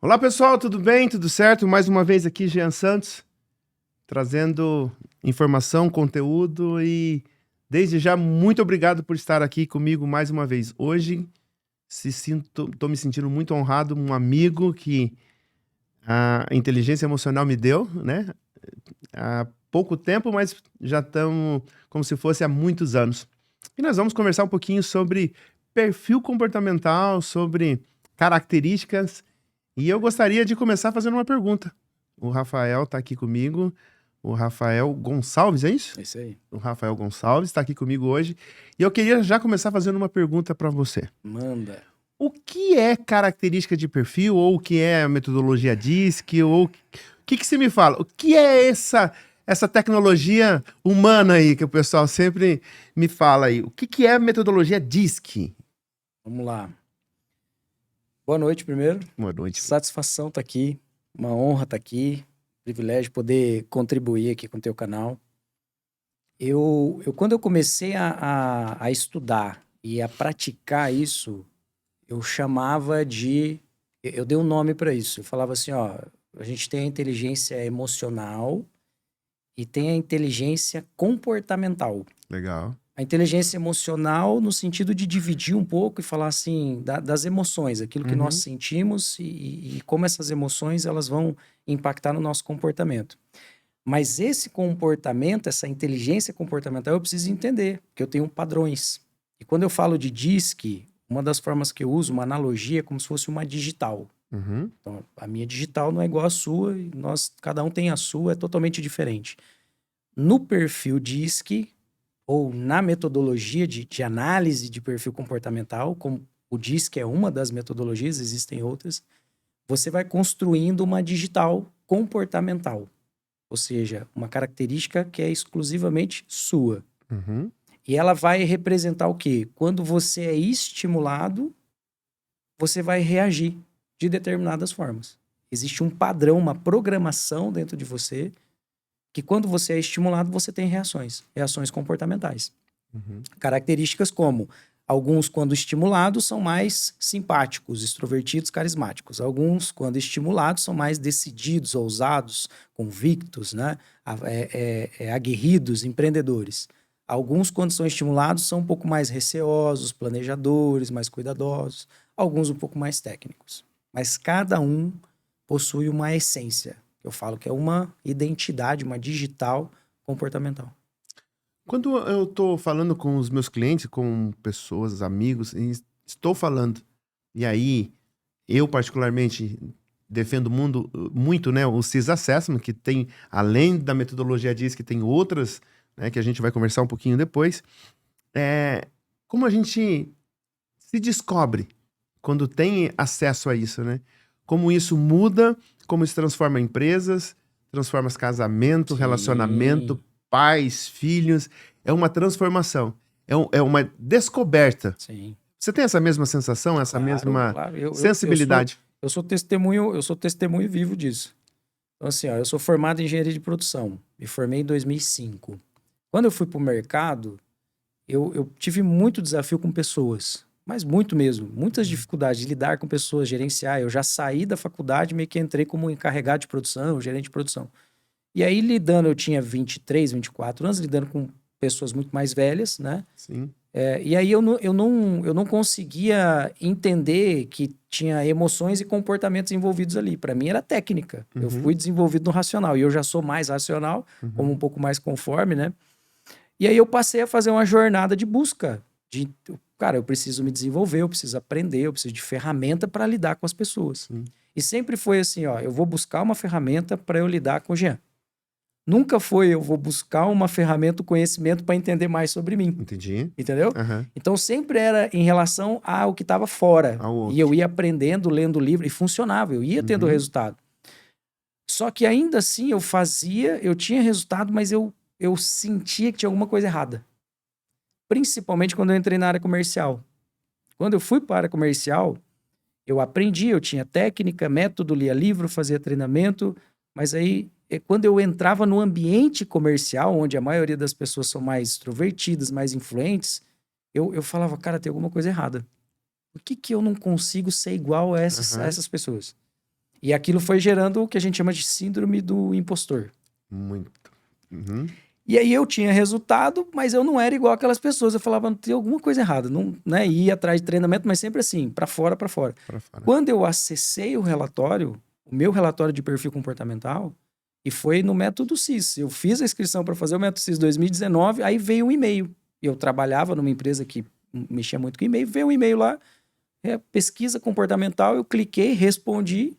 Olá pessoal, tudo bem? Tudo certo? Mais uma vez aqui, Jean Santos, trazendo informação, conteúdo e desde já muito obrigado por estar aqui comigo mais uma vez. Hoje estou me sentindo muito honrado, um amigo que a inteligência emocional me deu, né? Há pouco tempo, mas já estamos como se fosse há muitos anos. E nós vamos conversar um pouquinho sobre perfil comportamental, sobre características. E eu gostaria de começar fazendo uma pergunta. O Rafael está aqui comigo. O Rafael Gonçalves, é isso? É isso aí. O Rafael Gonçalves está aqui comigo hoje. E eu queria já começar fazendo uma pergunta para você. Manda. O que é característica de perfil? Ou o que é a metodologia DISC? Ou o que você me fala? O que é essa tecnologia humana aí que o pessoal sempre me fala aí? O que é a metodologia DISC? Vamos lá. Boa noite primeiro. Boa noite. Satisfação estar aqui. Uma honra estar aqui. Privilégio poder contribuir aqui com o teu canal. Quando eu comecei a estudar e a praticar isso, eu chamava de... Eu dei um nome para isso. Eu falava assim, ó, a gente tem a inteligência emocional e tem a inteligência comportamental. Legal. A inteligência emocional no sentido de dividir um pouco e falar assim das emoções, aquilo que nós sentimos e como essas emoções elas vão impactar no nosso comportamento. Mas esse comportamento, essa inteligência comportamental, eu preciso entender, porque eu tenho padrões. E quando eu falo de DISC, uma das formas que eu uso, uma analogia, é como se fosse uma digital. Então, a minha digital não é igual à sua, e cada um tem a sua, é totalmente diferente. No perfil DISC, ou na metodologia de análise de perfil comportamental, como o DISC é uma das metodologias, existem outras, você vai construindo uma digital comportamental. Ou seja, uma característica que é exclusivamente sua. E ela vai representar o quê? Quando você é estimulado, você vai reagir de determinadas formas. Existe um padrão, uma programação dentro de você que quando você é estimulado, você tem reações comportamentais. Características como alguns, quando estimulados, são mais simpáticos, extrovertidos, carismáticos. Alguns, quando estimulados, são mais decididos, ousados, convictos, né? Aguerridos, empreendedores. Alguns, quando são estimulados, são um pouco mais receosos, planejadores, mais cuidadosos. Alguns um pouco mais técnicos. Mas cada um possui uma essência. Eu falo que é uma identidade, uma digital comportamental. Quando eu estou falando com os meus clientes, com pessoas, amigos, e estou falando, e aí eu particularmente defendo muito, né, o CIS Assessment, que tem, além da metodologia DISC, que tem outras, né, que a gente vai conversar um pouquinho depois. Como a gente se descobre quando tem acesso a isso, né? Como isso muda, como isso transforma empresas, transforma casamento, relacionamento, pais, filhos. É uma transformação. É uma descoberta. Sim. Você tem essa mesma sensação, essa mesma sensibilidade? Eu sou testemunho vivo disso. Então, assim, ó, eu sou formado em engenharia de produção. Me formei em 2005. Quando eu fui para o mercado, eu tive muito desafio com pessoas. Mas muito mesmo. Muitas dificuldades de lidar com pessoas, gerenciar. Eu já saí da faculdade, meio que entrei como encarregado de produção, gerente de produção. E aí, lidando, eu tinha 23, 24 anos, lidando com pessoas muito mais velhas, né? Sim. E aí eu não conseguia entender que tinha emoções e comportamentos envolvidos ali. Para mim era técnica. Eu fui desenvolvido no racional. E eu já sou mais racional, como um pouco mais conforme, né? E aí eu passei a fazer uma jornada de busca. Cara, eu preciso me desenvolver, eu preciso aprender, eu preciso de ferramenta para lidar com as pessoas. E sempre foi assim, ó, eu vou buscar uma ferramenta para eu lidar com o Jean. Nunca foi eu vou buscar uma ferramenta, conhecimento para entender mais sobre mim. Entendi. Entendeu? Então sempre era em relação ao que estava fora. E eu ia aprendendo, lendo livro, e funcionava, eu ia tendo resultado. Só que ainda assim eu tinha resultado, mas eu sentia que tinha alguma coisa errada. Principalmente quando eu entrei na área comercial. Quando eu fui para a área comercial, eu aprendi, eu tinha técnica, método, lia livro, fazia treinamento, mas aí quando eu entrava no ambiente comercial, onde a maioria das pessoas são mais extrovertidas, mais influentes, eu falava, cara, tem alguma coisa errada. Por que eu não consigo ser igual a essas pessoas? E aquilo foi gerando o que a gente chama de síndrome do impostor. Muito. Uhum. E aí eu tinha resultado, mas eu não era igual aquelas pessoas. Eu falava, não tem alguma coisa errada. Não, né? Ia atrás de treinamento, mas sempre assim, para fora, para fora. Pra fora. Quando eu acessei o relatório, o meu relatório de perfil comportamental, e foi no método CIS. Eu fiz a inscrição para fazer o método CIS 2019, aí veio um e-mail. Eu trabalhava numa empresa que mexia muito com e-mail, veio um e-mail lá, pesquisa comportamental, eu cliquei, respondi.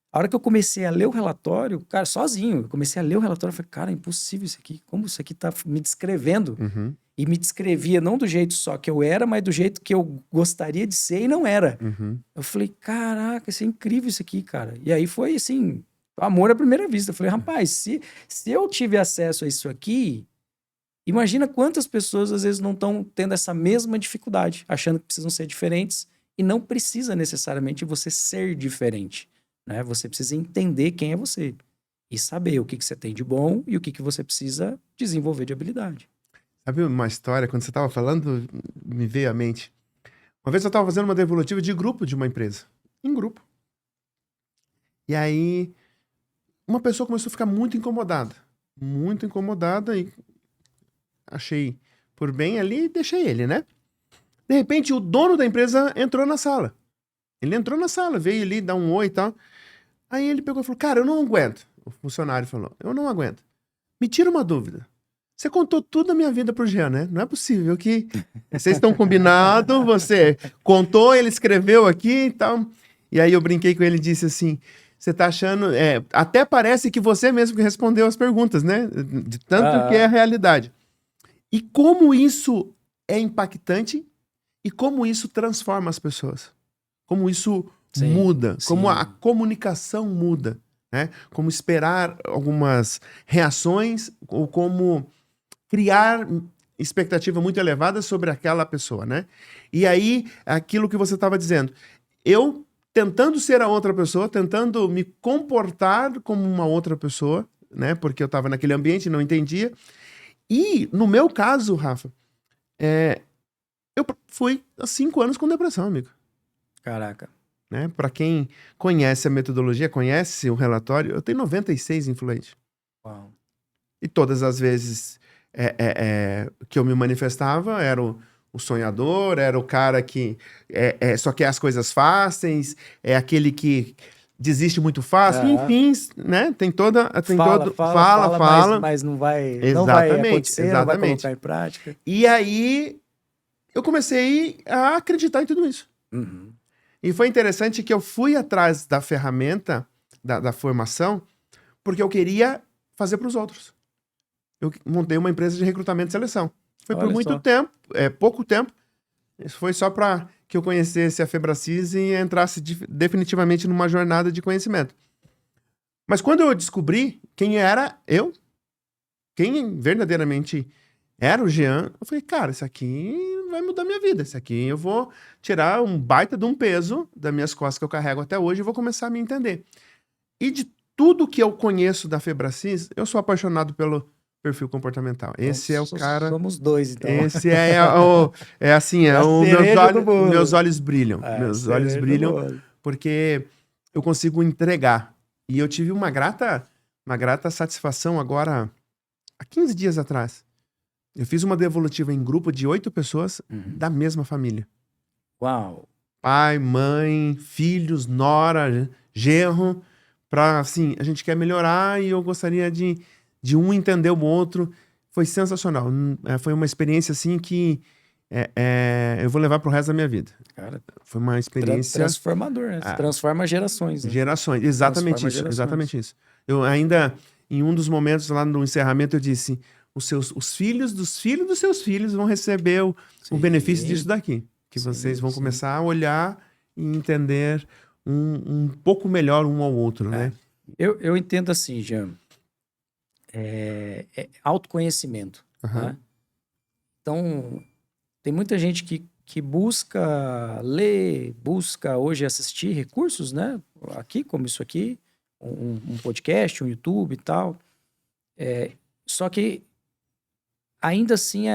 A hora que eu comecei a ler o relatório, cara, sozinho, eu comecei a ler o relatório, eu falei, cara, é impossível isso aqui, como isso aqui tá me descrevendo? Uhum. E me descrevia não do jeito só que eu era, mas do jeito que eu gostaria de ser e não era. Uhum. Eu falei, caraca, isso é incrível isso aqui, cara. E aí foi assim, amor à primeira vista. Eu falei, rapaz, se eu tive acesso a isso aqui, imagina quantas pessoas às vezes não estão tendo essa mesma dificuldade, achando que precisam ser diferentes, e não precisa necessariamente você ser diferente, né? Você precisa entender quem é você e saber o que você tem de bom e o que você precisa desenvolver de habilidade. Sabe uma história, quando você estava falando, me veio à mente. Uma vez eu estava fazendo uma devolutiva de grupo de uma empresa. Em grupo. E aí, uma pessoa começou a ficar muito incomodada. Muito incomodada e achei por bem ali e deixei ele, né? De repente, o dono da empresa entrou na sala. Ele entrou na sala, veio ali dar um oi e tal. Aí ele pegou e falou, cara, eu não aguento. O funcionário falou, eu não aguento. Me tira uma dúvida. Você contou tudo da minha vida pro Jean, né? Não é possível que vocês estão combinados, você contou, ele escreveu aqui e tal. E aí eu brinquei com ele e disse assim, você tá achando... até parece que você mesmo que respondeu as perguntas, né? De tanto que é a realidade. E como isso é impactante e como isso transforma as pessoas. Como isso muda, como a comunicação muda, né? Como esperar algumas reações ou como criar expectativa muito elevada sobre aquela pessoa, né? E aí, aquilo que você estava dizendo, eu tentando ser a outra pessoa, tentando me comportar como uma outra pessoa, né? Porque eu estava naquele ambiente e não entendia. E, no meu caso, Rafa, eu fui há 5 anos com depressão, amigo. Caraca. Né? Para quem conhece a metodologia, conhece o relatório, eu tenho 96 influentes. Uau. E todas as vezes que eu me manifestava, era o sonhador, era o cara que só quer as coisas fáceis, é aquele que desiste muito fácil, enfim, né? Tem toda... Fala. Mas não vai, Exatamente, não vai acontecer, exatamente. Não vai colocar em prática. E aí, eu comecei a acreditar em tudo isso. Uhum. E foi interessante que eu fui atrás da ferramenta da formação porque eu queria fazer para os outros. Eu montei uma empresa de recrutamento e seleção. Foi por muito tempo, pouco tempo. Isso foi só para que eu conhecesse a Febracis e entrasse definitivamente numa jornada de conhecimento. Mas quando eu descobri quem era eu, quem verdadeiramente era o Jean, eu falei, cara, isso aqui vai mudar minha vida. Isso aqui eu vou tirar um baita de um peso das minhas costas que eu carrego até hoje e vou começar a me entender. E de tudo que eu conheço da Febracis, eu sou apaixonado pelo perfil comportamental. Esse é o cara... Somos dois, então. Esse meus olhos brilham. Meus olhos brilham porque eu consigo entregar. E eu tive uma grata satisfação agora, há 15 dias atrás. Eu fiz uma devolutiva em grupo de 8 pessoas da mesma família. Uau! Pai, mãe, filhos, nora, genro. Pra, assim, a gente quer melhorar e eu gostaria de um entender o outro. Foi sensacional. Foi uma experiência, assim, que eu vou levar pro resto da minha vida. Cara, foi uma experiência... transformador, né? Transforma gerações. Né? Gerações, exatamente isso. Gerações. Exatamente isso. Eu ainda, em um dos momentos lá no encerramento, eu disse... Os filhos dos filhos dos seus filhos vão receber o benefício disso daqui. Que vocês vão começar a olhar e entender um pouco melhor um ao outro, né? Eu entendo assim, Jean. Autoconhecimento. Né? Então, tem muita gente que busca ler, busca hoje assistir recursos, né? Aqui, como isso aqui, um podcast, um YouTube e tal. Só que ainda assim,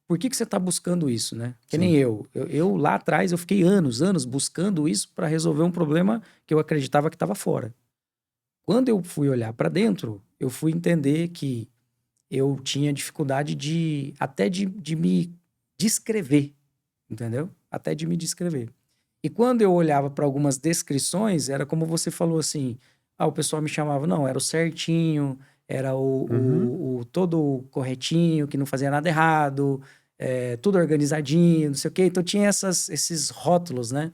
por que você está buscando isso, né? Que nem eu. Eu lá atrás, eu fiquei anos buscando isso para resolver um problema que eu acreditava que estava fora. Quando eu fui olhar para dentro, eu fui entender que eu tinha dificuldade até de me descrever, entendeu? Até de me descrever. E quando eu olhava para algumas descrições, era como você falou assim, o pessoal me chamava, não, era o certinho, era o todo corretinho, que não fazia nada errado, tudo organizadinho, não sei o quê. Então tinha esses rótulos, né?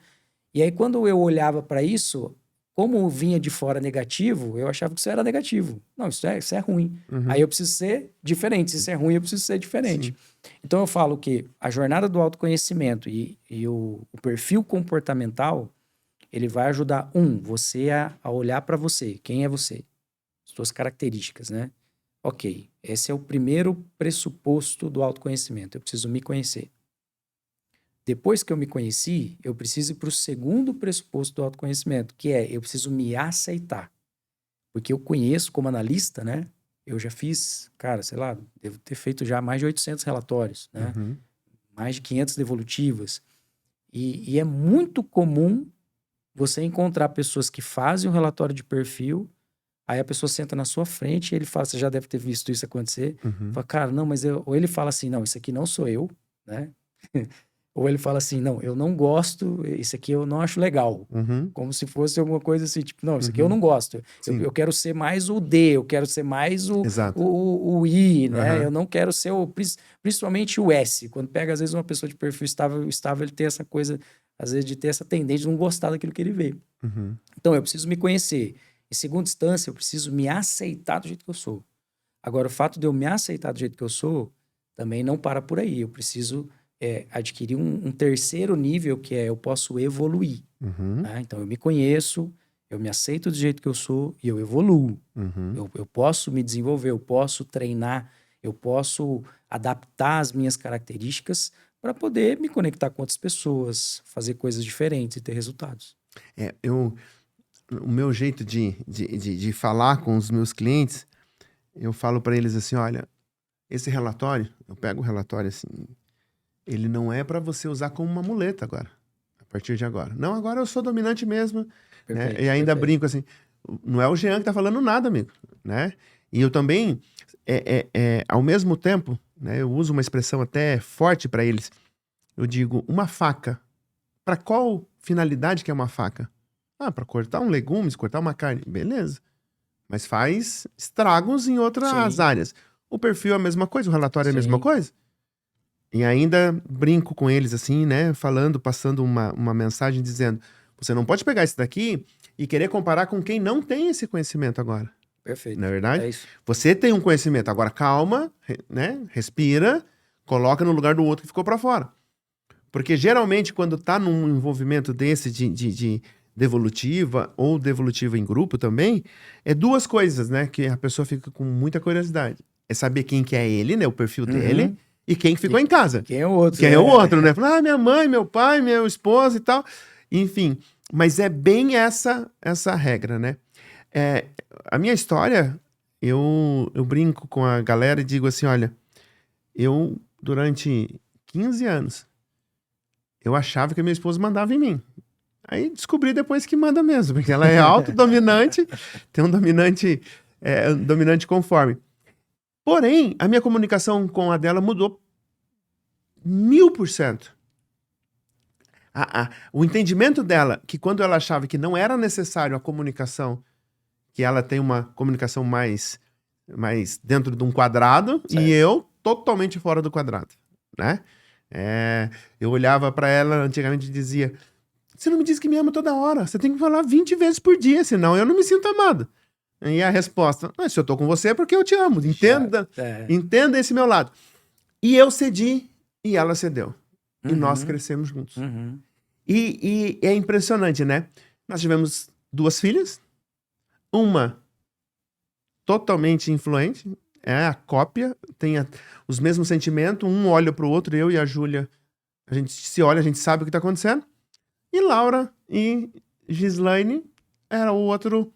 E aí quando eu olhava para isso, como vinha de fora negativo, eu achava que isso era negativo. Não, isso é ruim. Aí eu preciso ser diferente. Se isso é ruim, eu preciso ser diferente. Sim. Então eu falo que a jornada do autoconhecimento e o perfil comportamental, ele vai ajudar, você a olhar para você. Quem é você? Suas características, né? Ok, esse é o primeiro pressuposto do autoconhecimento. Eu preciso me conhecer. Depois que eu me conheci, eu preciso ir para o segundo pressuposto do autoconhecimento, que é eu preciso me aceitar. Porque eu conheço como analista, né? Eu já fiz, cara, sei lá, devo ter feito já mais de 800 relatórios, né? Mais de 500 devolutivas. E é muito comum você encontrar pessoas que fazem um relatório de perfil, aí a pessoa senta na sua frente e ele fala, você já deve ter visto isso acontecer, fala, cara, não, mas ou ele fala assim, não, isso aqui não sou eu, né? Ou ele fala assim, não, eu não gosto, isso aqui eu não acho legal. Como se fosse alguma coisa assim, tipo, não, isso aqui eu não gosto. Eu quero ser mais o D, eu quero ser mais Exato. o I, né? Eu não quero ser principalmente o S. Quando pega, às vezes, uma pessoa de perfil estável, ele tem essa coisa, às vezes, de ter essa tendência de não gostar daquilo que ele vê. Então, eu preciso me conhecer. Em segunda instância, eu preciso me aceitar do jeito que eu sou. Agora, o fato de eu me aceitar do jeito que eu sou, também não para por aí. Eu preciso adquirir um terceiro nível, que é eu posso evoluir. Né? Então, eu me conheço, eu me aceito do jeito que eu sou e eu evoluo. Eu posso me desenvolver, eu posso treinar, eu posso adaptar as minhas características para poder me conectar com outras pessoas, fazer coisas diferentes e ter resultados. O meu jeito de falar com os meus clientes, eu falo para eles assim, olha, esse relatório, eu pego o relatório assim, ele não é para você usar como uma muleta agora, a partir de agora. Não, agora eu sou dominante mesmo, né? E ainda brinco assim, não é o Jean que tá falando nada, amigo, né? E eu também, ao mesmo tempo, né, eu uso uma expressão até forte para eles. Eu digo, uma faca. Para qual finalidade que é uma faca? Para cortar um legumes, cortar uma carne. Beleza. Mas faz estragos em outras áreas. O perfil é a mesma coisa, o relatório é a mesma coisa. E ainda brinco com eles assim, né? Passando uma mensagem dizendo, você não pode pegar esse daqui e querer comparar com quem não tem esse conhecimento agora. Perfeito. Não é verdade? É isso. Você tem um conhecimento, agora calma, né? Respira, coloca no lugar do outro que ficou para fora. Porque geralmente quando tá num envolvimento desse de devolutiva ou devolutiva em grupo também, é duas coisas, né? Que a pessoa fica com muita curiosidade. É saber quem que é ele, né? O perfil dele. E quem que ficou em casa. Quem é o outro. Quem é o outro, né? Falar, minha mãe, meu pai, meu esposo e tal. Enfim, mas é bem essa regra, né? A minha história, eu brinco com a galera e digo assim, olha, eu durante 15 anos, eu achava que a minha esposa mandava em mim. Aí descobri depois que manda mesmo, porque ela é autodominante, tem um dominante conforme. Porém, a minha comunicação com a dela mudou 1000%. O entendimento dela, que quando ela achava que não era necessário a comunicação, que ela tem uma comunicação mais dentro de um quadrado, certo. E eu totalmente fora do quadrado, né? Eu olhava pra ela antigamente e dizia, você não me diz que me ama toda hora, você tem que falar 20 vezes por dia, senão eu não me sinto amado. E a resposta, se eu tô com você é porque eu te amo, entenda esse meu lado. E eu cedi e ela cedeu. E nós crescemos juntos. E é impressionante, né? Nós tivemos 2 filhas, uma totalmente influente, é a cópia, tem os mesmos sentimentos, um olha pro outro, eu e a Júlia, a gente se olha, a gente sabe o que tá acontecendo. E Laura e Gislaine era o outro...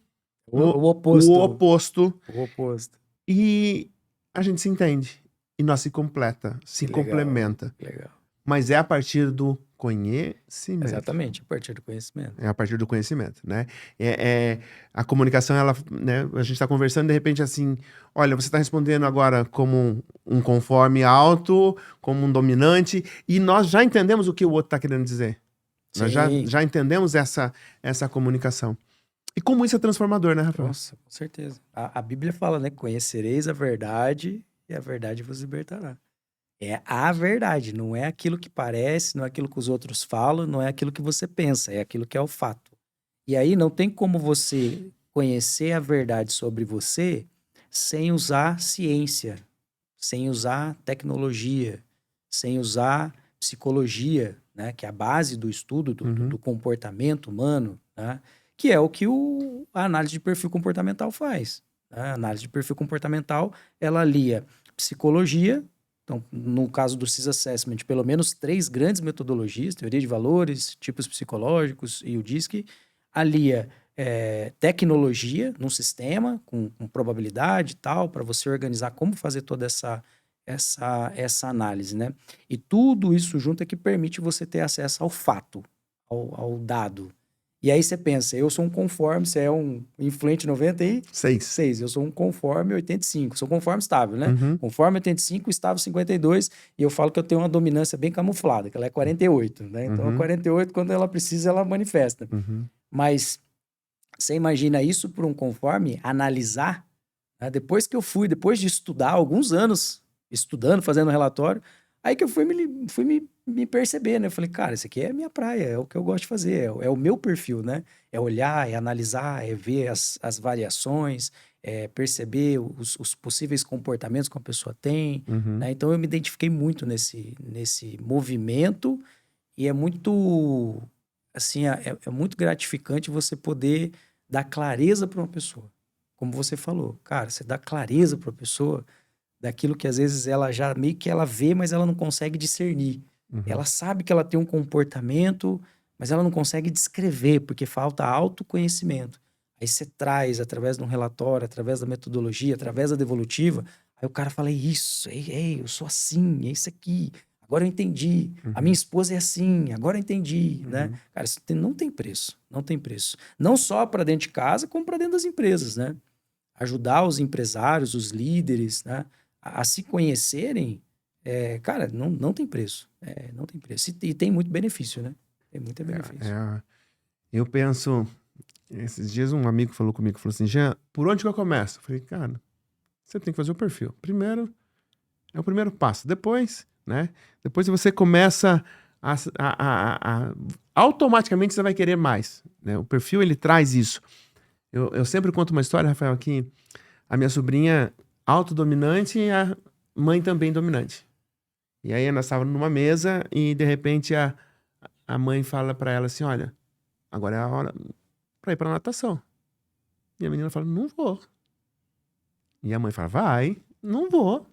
O oposto. O oposto. O oposto. E a gente se entende. E nós se completa, se complementa. Legal. Mas é a partir do conhecimento. Exatamente, a partir do conhecimento. É a partir do conhecimento, né? A comunicação, ela, né? A gente está conversando, de repente, assim, olha, você está respondendo agora como um conforme alto, como um dominante, e nós já entendemos o que o outro está querendo dizer. Nós Sim. já entendemos essa comunicação. E como isso é transformador, né, Rafael? Nossa, com certeza. A Bíblia fala, né? Conhecereis a verdade e a verdade vos libertará. É a verdade, não é aquilo que parece, não é aquilo que os outros falam, não é aquilo que você pensa, é aquilo que é o fato. E aí não tem como você conhecer a verdade sobre você sem usar ciência, sem usar tecnologia, sem usar psicologia, né? Que é a base do estudo do comportamento humano, né? Que é o que a análise de perfil comportamental faz. Né? A análise de perfil comportamental, ela alia psicologia. Então, no caso do CIS Assessment, pelo menos 3 grandes metodologias, teoria de valores, tipos psicológicos e o DISC, alia tecnologia num sistema, com probabilidade e tal, para você organizar como fazer toda essa análise, né? E tudo isso junto é que permite você ter acesso ao fato, ao dado. E aí você pensa, eu sou um conforme, você é um influente 96, eu sou um conforme 85, sou conforme estável, né? Conforme 85, estável 52, e eu falo que eu tenho uma dominância bem camuflada, que ela é 48, né? Então, a 48, quando ela precisa, ela manifesta. Mas você imagina isso por um conforme, analisar, né? Depois de estudar alguns anos, estudando, fazendo relatório, aí que eu fui me perceber, né? Eu falei, cara, isso aqui é a minha praia, é o que eu gosto de fazer, é o meu perfil, né? É olhar, é analisar, é ver as variações, é perceber os possíveis comportamentos que uma pessoa tem, né? Então eu me identifiquei muito nesse movimento e é muito, assim, é muito gratificante você poder dar clareza para uma pessoa. Como você falou, cara, você dá clareza para a pessoa daquilo que às vezes ela já meio que ela vê, mas ela não consegue discernir. Ela sabe que ela tem um comportamento, mas ela não consegue descrever, porque falta autoconhecimento. Aí você traz, através de um relatório, através da metodologia, através da devolutiva, aí o cara fala, é isso, eu sou assim, é isso aqui, agora eu entendi. A minha esposa é assim, agora eu entendi, né? Cara, isso não tem preço, não tem preço. Não só para dentro de casa, como para dentro das empresas, né? Ajudar os empresários, os líderes, né? A se conhecerem, cara, não tem preço. Não tem preço. E tem muito benefício, né? Tem muito benefício. Eu penso... Esses dias um amigo falou comigo, falou assim, Jean, por onde que eu começo? Eu falei, cara, você tem que fazer o perfil. Primeiro, é o primeiro passo. Depois, né? Depois você começa automaticamente você vai querer mais. Né? O perfil, ele traz isso. Eu sempre conto uma história, Rafael, que a minha sobrinha autodominante e a mãe também dominante. E aí nós estávamos numa mesa e de repente a mãe fala para ela assim, olha, agora é a hora para ir para natação. E a menina fala, não vou. E a mãe fala, vai, não vou.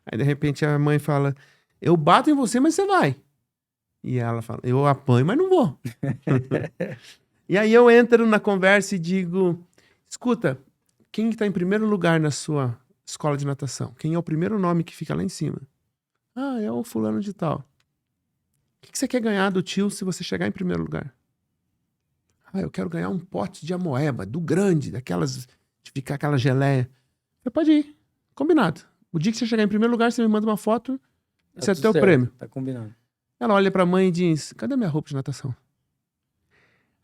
Aí de repente a mãe fala, eu bato em você, mas você vai. E ela fala, eu apanho, mas não vou. E aí eu entro na conversa e digo, escuta, quem está em primeiro lugar na sua escola de natação? Quem é o primeiro nome que fica lá em cima? Ah, é o fulano de tal. O que você quer ganhar do tio se você chegar em primeiro lugar? Ah, eu quero ganhar um pote de amoeba, do grande, daquelas, de ficar aquela geleia. Você pode ir, combinado. O dia que você chegar em primeiro lugar, você me manda uma foto, esse é o teu prêmio. Tá combinado. Ela olha pra mãe e diz, cadê minha roupa de natação?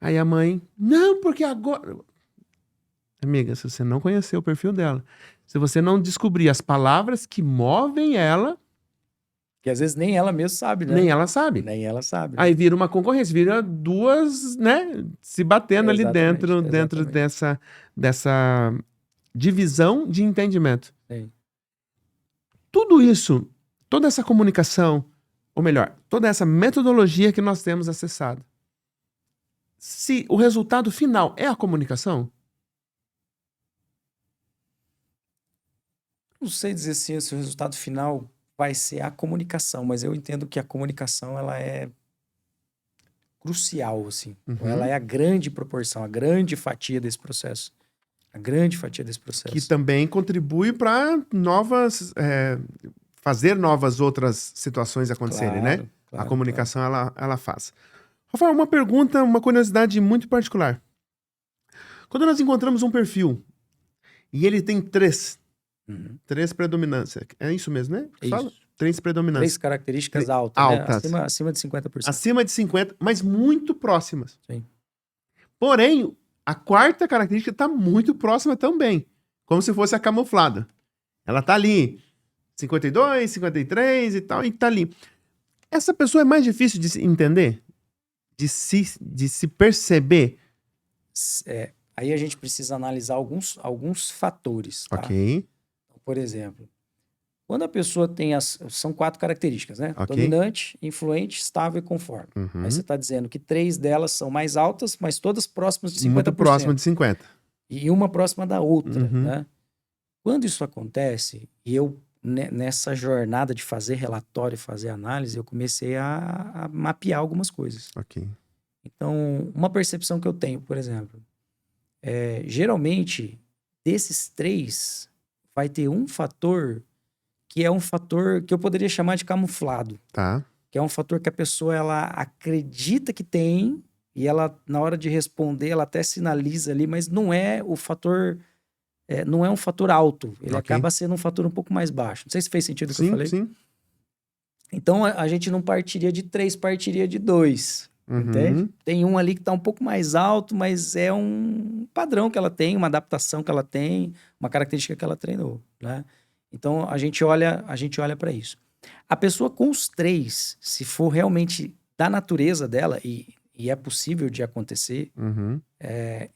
Aí a mãe, não, porque agora... Amiga, se você não conhecer o perfil dela, se você não descobrir as palavras que movem ela... Que às vezes nem ela mesma sabe, né? Nem ela sabe. Nem ela sabe. Né? Aí vira uma concorrência, vira duas, né, se batendo ali dentro dessa divisão de entendimento. Sim. Tudo isso, toda essa comunicação, ou melhor, toda essa metodologia que nós temos acessado, se o resultado final é a comunicação? Não sei dizer se o resultado final vai ser a comunicação, mas eu entendo que a comunicação ela é crucial, assim. Ela é a grande proporção, a grande fatia desse processo. A grande fatia desse processo. Que também contribui para novas fazer novas outras situações acontecerem, né? A comunicação, ela faz. Rafael, uma pergunta, uma curiosidade muito particular. Quando nós encontramos um perfil e ele tem três predominâncias, é isso mesmo, né? Fala? Isso. Três predominâncias. 3 características altas. Né? Acima de 50%. Acima de 50%, mas muito próximas. Sim. Porém, a quarta característica está muito próxima também. Como se fosse a camuflada. Ela tá ali, 52, 53 e tal, e tá ali. Essa pessoa é mais difícil de se entender? De se perceber? Aí a gente precisa analisar alguns fatores, tá? Ok. Por exemplo, quando a pessoa tem são 4 características, né? Ok. Dominante, influente, estável e conforme. Uhum. Aí você está dizendo que 3 delas são mais altas, mas todas próximas de 50%. Muito próxima de 50%. E uma próxima da outra, Uhum. né? Quando isso acontece, e eu, nessa jornada de fazer relatório e fazer análise, eu comecei a mapear algumas coisas. Ok. Então, uma percepção que eu tenho, por exemplo, geralmente, desses 3, vai ter um fator que é um fator que eu poderia chamar de camuflado. Tá. Que é um fator que a pessoa ela acredita que tem e ela, na hora de responder, ela até sinaliza ali, mas não é o fator... não é um fator alto. Ele acaba sendo um fator um pouco mais baixo. Não sei se fez sentido o que eu falei. Sim. Então, a gente não partiria de 3, partiria de 2. Entende? Tem um ali que está um pouco mais alto, mas é um padrão que ela tem, uma adaptação que ela tem, uma característica que ela treinou, né? Então, a gente olha para isso. A pessoa com os 3, se for realmente da natureza dela, e é possível de acontecer,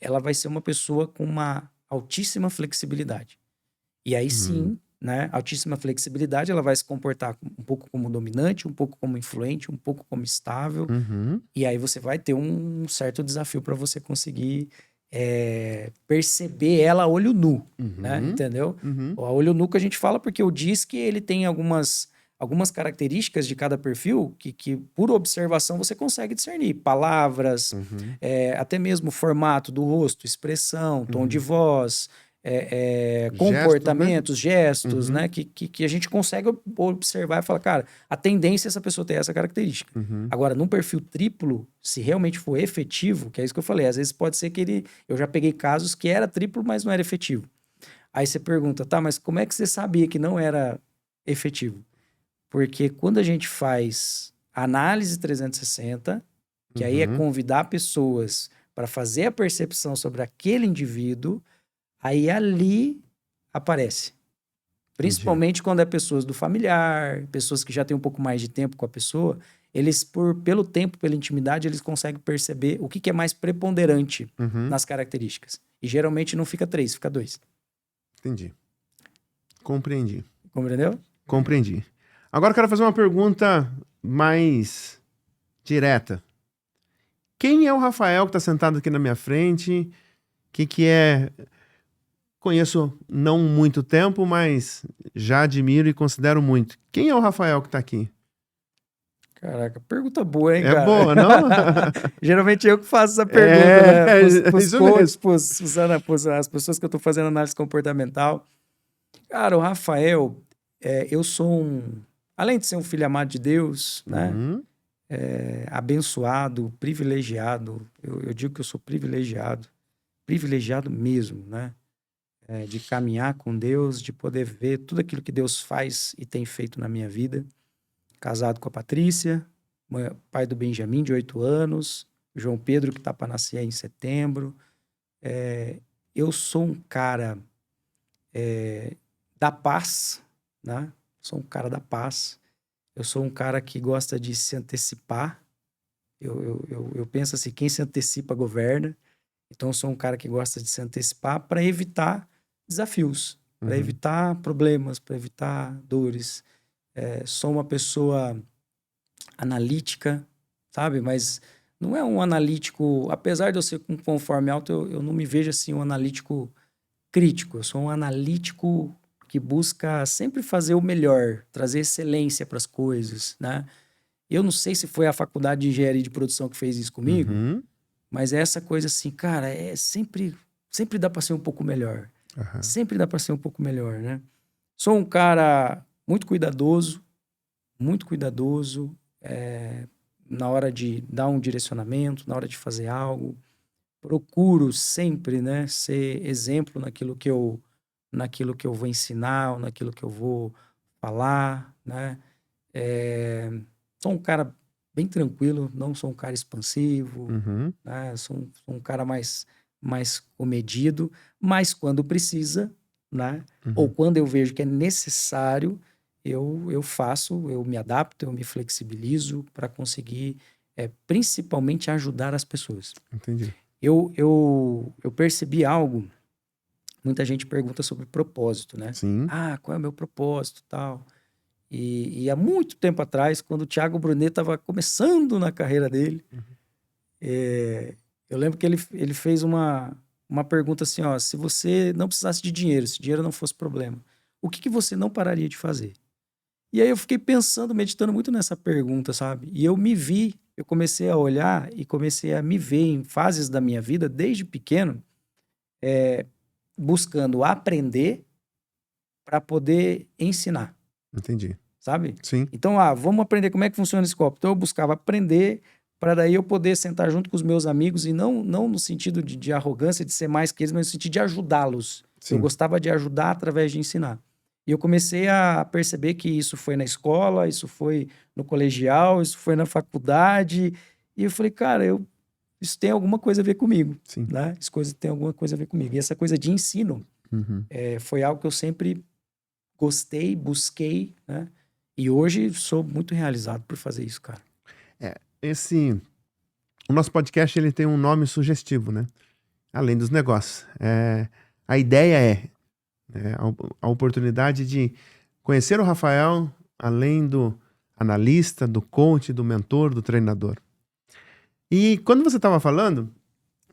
ela vai ser uma pessoa com uma altíssima flexibilidade. E aí sim, né? Altíssima flexibilidade, ela vai se comportar um pouco como dominante, um pouco como influente, um pouco como estável. E aí você vai ter um certo desafio para você conseguir perceber ela a olho nu, né? Entendeu? A olho nu que a gente fala porque o DISC, ele tem algumas características de cada perfil que por observação você consegue discernir. Palavras, até mesmo o formato do rosto, expressão, tom de voz, comportamentos, gestos, né? Que a gente consegue observar e falar, cara, a tendência é essa pessoa ter essa característica. Agora, num perfil triplo, se realmente for efetivo, que é isso que eu falei, às vezes pode ser que eu já peguei casos que era triplo, mas não era efetivo. Aí você pergunta, tá, mas como é que você sabia que não era efetivo? Porque quando a gente faz análise 360, que aí é convidar pessoas para fazer a percepção sobre aquele indivíduo, aí ali aparece. Principalmente quando é pessoas do familiar, pessoas que já têm um pouco mais de tempo com a pessoa, eles, pelo tempo, pela intimidade, eles conseguem perceber o que é mais preponderante nas características. E geralmente não fica 3, fica 2. Entendi. Compreendi. Compreendeu? Compreendi. Agora eu quero fazer uma pergunta mais direta. Quem é o Rafael que está sentado aqui na minha frente? Que é... Conheço não muito tempo, mas já admiro e considero muito. Quem é o Rafael que está aqui? Caraca, pergunta boa, hein, cara? É boa, não? Geralmente eu que faço essa pergunta, né? Pros isso coaches, as pessoas que eu tô fazendo análise comportamental. Cara, o Rafael, eu sou além de ser um filho amado de Deus, né? Abençoado, privilegiado. Eu digo que eu sou privilegiado mesmo, né? De caminhar com Deus, de poder ver tudo aquilo que Deus faz e tem feito na minha vida. Casado com a Patrícia, pai do Benjamin, de 8 anos, João Pedro, que está para nascer em setembro. Eu sou um cara da paz, né? Sou um cara da paz. Eu sou um cara que gosta de se antecipar. Eu penso assim, quem se antecipa governa. Então, eu sou um cara que gosta de se antecipar para evitar desafios, para evitar problemas, para evitar dores. Sou uma pessoa analítica, sabe? Mas não é um analítico... Apesar de eu ser com conforme alto, eu não me vejo assim um analítico crítico. Eu sou um analítico que busca sempre fazer o melhor, trazer excelência para as coisas, né? Eu não sei se foi a faculdade de engenharia de produção que fez isso comigo, mas é essa coisa assim, cara, sempre dá para ser um pouco melhor. Sempre dá para ser um pouco melhor, né? Sou um cara muito cuidadoso, na hora de dar um direcionamento, na hora de fazer algo. Procuro sempre, né, ser exemplo naquilo que eu vou ensinar, ou naquilo que eu vou falar, né? Sou um cara bem tranquilo, não sou um cara expansivo, Uhum. né? Sou um cara mais comedido, mas quando precisa, né? Ou Uhum. quando eu vejo que é necessário, eu faço, eu me adapto, eu me flexibilizo para conseguir, principalmente ajudar as pessoas. Entendi. Eu percebi algo, muita gente pergunta sobre propósito, né? Sim. Ah, qual é o meu propósito, tal. E há muito tempo atrás, quando o Thiago Brunet estava começando na carreira dele, eu lembro que ele fez uma pergunta assim, ó, se você não precisasse de dinheiro, se dinheiro não fosse problema, o que você não pararia de fazer? E aí eu fiquei pensando, meditando muito nessa pergunta, sabe? E eu comecei a olhar e comecei a me ver em fases da minha vida, desde pequeno, buscando aprender para poder ensinar, Entendi. sabe? Sim. Então, vamos aprender como é que funciona esse copo. Então, eu buscava aprender para daí eu poder sentar junto com os meus amigos e não no sentido de arrogância, de ser mais que eles, mas no sentido de ajudá-los. Eu Sim. gostava de ajudar através de ensinar. E eu comecei a perceber que isso foi na escola, isso foi no colegial, isso foi na faculdade. E eu falei, cara, isso tem alguma coisa a ver comigo, Sim. né? Isso tem alguma coisa a ver comigo. E essa coisa de ensino Uhum. foi algo que eu sempre gostei, busquei, né? E hoje sou muito realizado por fazer isso, cara. O nosso podcast ele tem um nome sugestivo, né? Além dos negócios. A ideia a oportunidade de conhecer o Rafael além do analista, do coach, do mentor, do treinador. E quando você estava falando,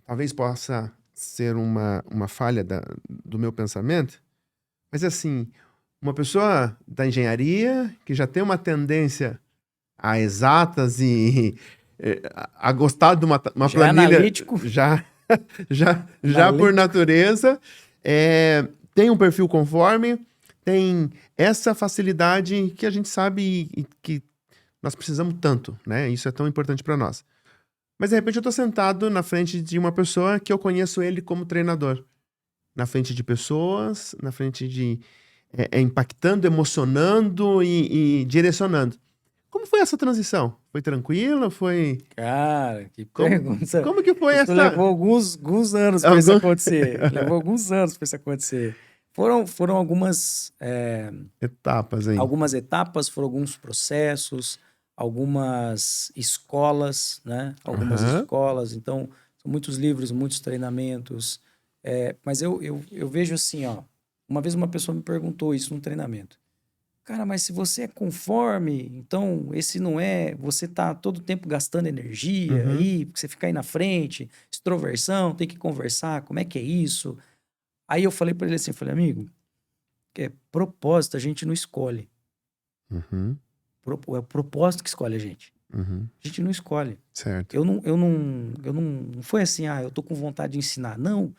talvez possa ser uma falha do meu pensamento, mas assim, uma pessoa da engenharia que já tem uma tendência a exatas e a gostar de uma Já é planilha analítico, já por natureza, tem um perfil conforme, tem essa facilidade que a gente sabe e que nós precisamos tanto, né? Isso é tão importante para nós. Mas de repente eu tô sentado na frente de uma pessoa que eu conheço ele como treinador. Na frente de pessoas, na frente de impactando, emocionando e direcionando. Como foi essa transição? Foi tranquila? Foi. cara, que Como, pergunta. como que foi Isso essa. levou alguns anos para isso acontecer. Levou alguns anos para isso acontecer. Foram Etapas aí. algumas etapas, foram alguns processos, algumas escolas, né? Algumas Aham. escolas. Então, são muitos livros, muitos treinamentos. Mas eu vejo assim, ó. Uma vez uma pessoa me perguntou isso num treinamento. Cara, mas se você é conforme, então esse não é. Você tá todo o tempo gastando energia Uhum. aí, porque você fica aí na frente, extroversão, tem que conversar, como é que é isso? Aí eu falei para ele assim, falei, amigo, que propósito a gente não escolhe. Uhum. É o propósito que escolhe a gente. Uhum. A gente não escolhe. Certo. Não foi assim, eu tô com vontade de ensinar. Não.